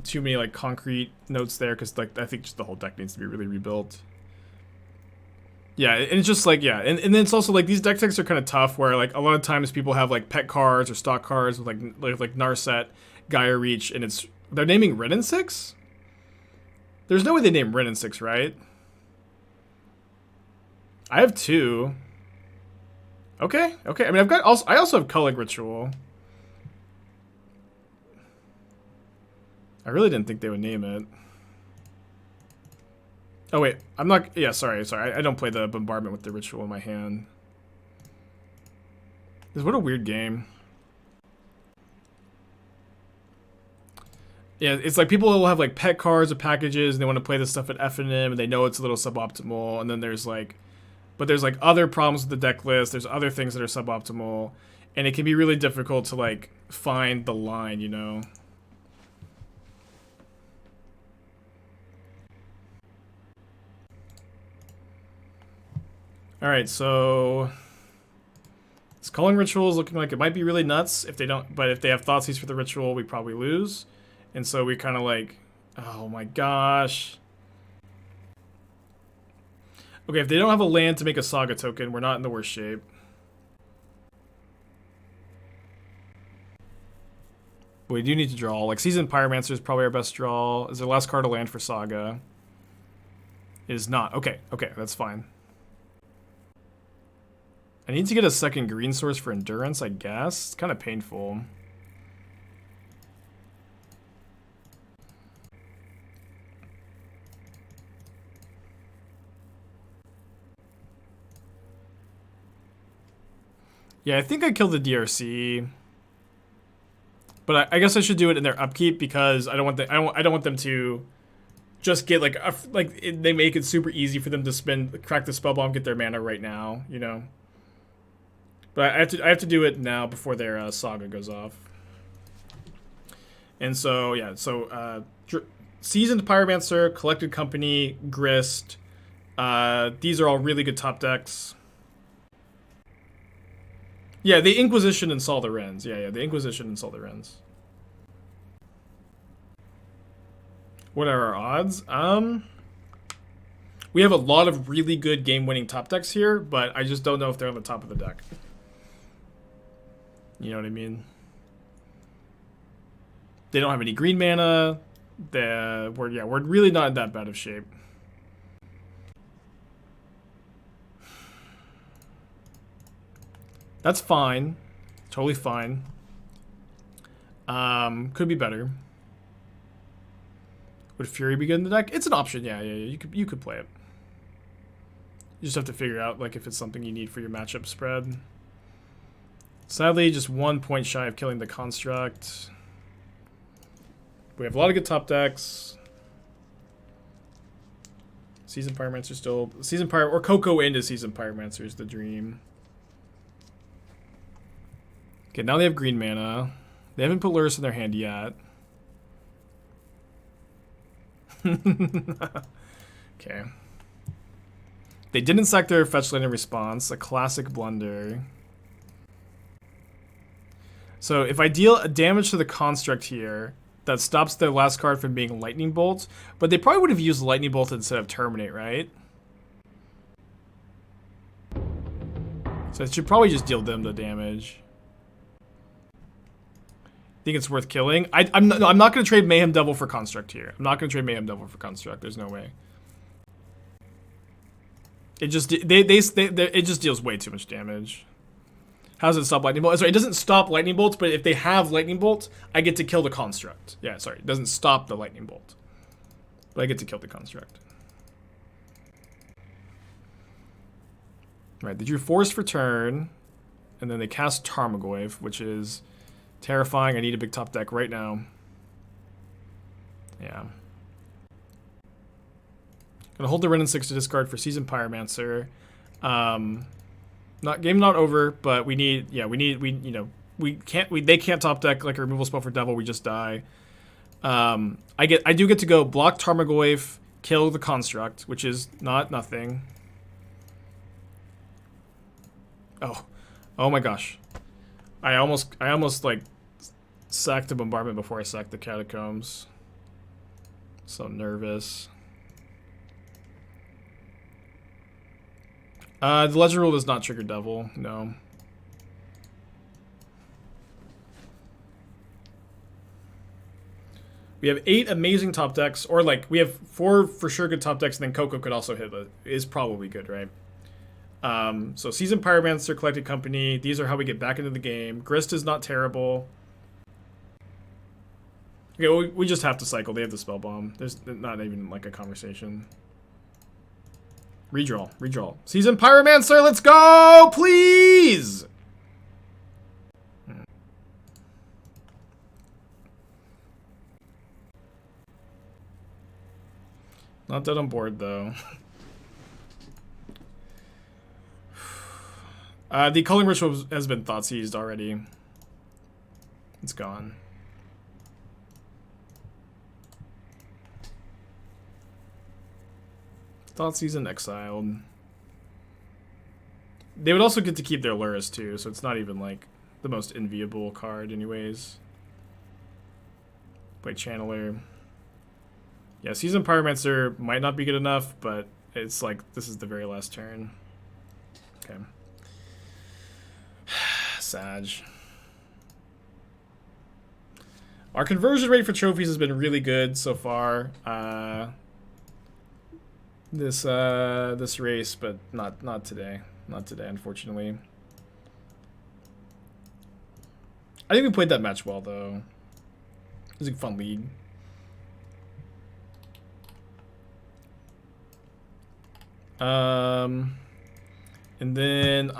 too many like concrete notes there because like I think just the whole deck needs to be really rebuilt. Yeah, and it's just like, yeah, and then it's also like these deck techs are kind of tough where like a lot of times people have like pet cards or stock cards with like Narset, Gaia Reach, and it's, they're naming Wrenn and Six? There's no way they name Wrenn and Six, right? I have 2. Okay, okay. I mean, I also have Culling Ritual. I really didn't think they would name it. Oh wait, I'm not. Yeah, sorry. I don't play the Bombardment with the Ritual in my hand. What a weird game. Yeah, it's like people will have like pet cards or packages and they want to play this stuff at FNM and they know it's a little suboptimal, and then there's like, but there's like other problems with the deck list, there's other things that are suboptimal, and it can be really difficult to like find the line, you know? Alright, so this Culling Ritual is looking like it might be really nuts if they don't, but if they have Thoughtseize for the Ritual, we probably lose. And so we kind of like, oh my gosh. Okay, if they don't have a land to make a Saga token, we're not in the worst shape. But we do need to draw. Like, Seasoned Pyromancer is probably our best draw. Is their last card a land for Saga? It is not. Okay, okay, that's fine. I need to get a second green source for Endurance, I guess. It's kind of painful. Yeah, I think I killed the DRC, but I guess I should do it in their upkeep because I don't want I don't want them to just get like they make it super easy for them to crack the spell bomb, get their mana right now, you know. But I have to do it now before their saga goes off. And so yeah, so Seasoned Pyromancer, Collected Company, Grist. These are all really good top decks. Yeah, the Inquisition and Saw the Wrens. Yeah, the Inquisition and Saw the Wrens. What are our odds? We have a lot of really good game-winning top decks here, but I just don't know if they're on the top of the deck. You know what I mean? They don't have any green mana. We're really not in that bad of shape. That's fine. Totally fine. Could be better. Would Fury be good in the deck? It's an option, yeah. You could play it. You just have to figure out like if it's something you need for your matchup spread. Sadly, just 1 point shy of killing the construct. We have a lot of good top decks. Seasoned Pyromancer still or Coco into Seasoned Pyromancer is the dream. Okay, now they have green mana. They haven't put Lurrus in their hand yet. Okay. They didn't sack their fetch land in response. A classic blunder. So if I deal a damage to the construct here, that stops their last card from being Lightning Bolt. But they probably would have used Lightning Bolt instead of Terminate, right? So I should probably just deal them the damage. Think it's worth killing. I'm not going to trade Mayhem Devil for Construct here. I'm not going to trade Mayhem Devil for Construct. There's no way. It just it just deals way too much damage. How does it stop Lightning Bolt? Sorry, it doesn't stop Lightning Bolts, but if they have Lightning Bolt, I get to kill the Construct. Yeah, sorry, it doesn't stop the Lightning Bolt, but I get to kill the Construct. Right, they drew Force for turn, and then they cast Tarmogoyf, which is terrifying. I need a big top deck right now. Yeah. Gonna hold the Wrenn and Six to discard for Seasoned Pyromancer. Not over, but they can't top deck like a removal spell for Devil, we just die. I do get to go block Tarmogoyf, kill the Construct, which is nothing. Oh my gosh. I almost like sacked the Bombardment before I sacked the Catacombs. So nervous. The Legend Rule does not trigger Devil, no. We have 8 amazing top decks, or like, we have 4 for sure good top decks, and then Coco could also hit it. Is probably good, right? So Seasoned Pyromancer, Collected Company, these are how we get back into the game. Grist is not terrible. Okay, well, we just have to cycle. They have the Spell Bomb. There's not even like a conversation. Redraw. Seasoned Pyromancer, let's go, please! Not dead on board, though. The Culling Ritual has been thought seized already. It's gone. Thought season exiled. They would also get to keep their Lurrus too, so it's not even like the most enviable card anyways. Play Channeler. Yeah, Seasoned Pyromancer might not be good enough, but it's like this is the very last turn. Okay. Sag. Our conversion rate for trophies has been really good so far. This race, but not today. Not today, unfortunately. I think we played that match well, though. It was a fun league. And then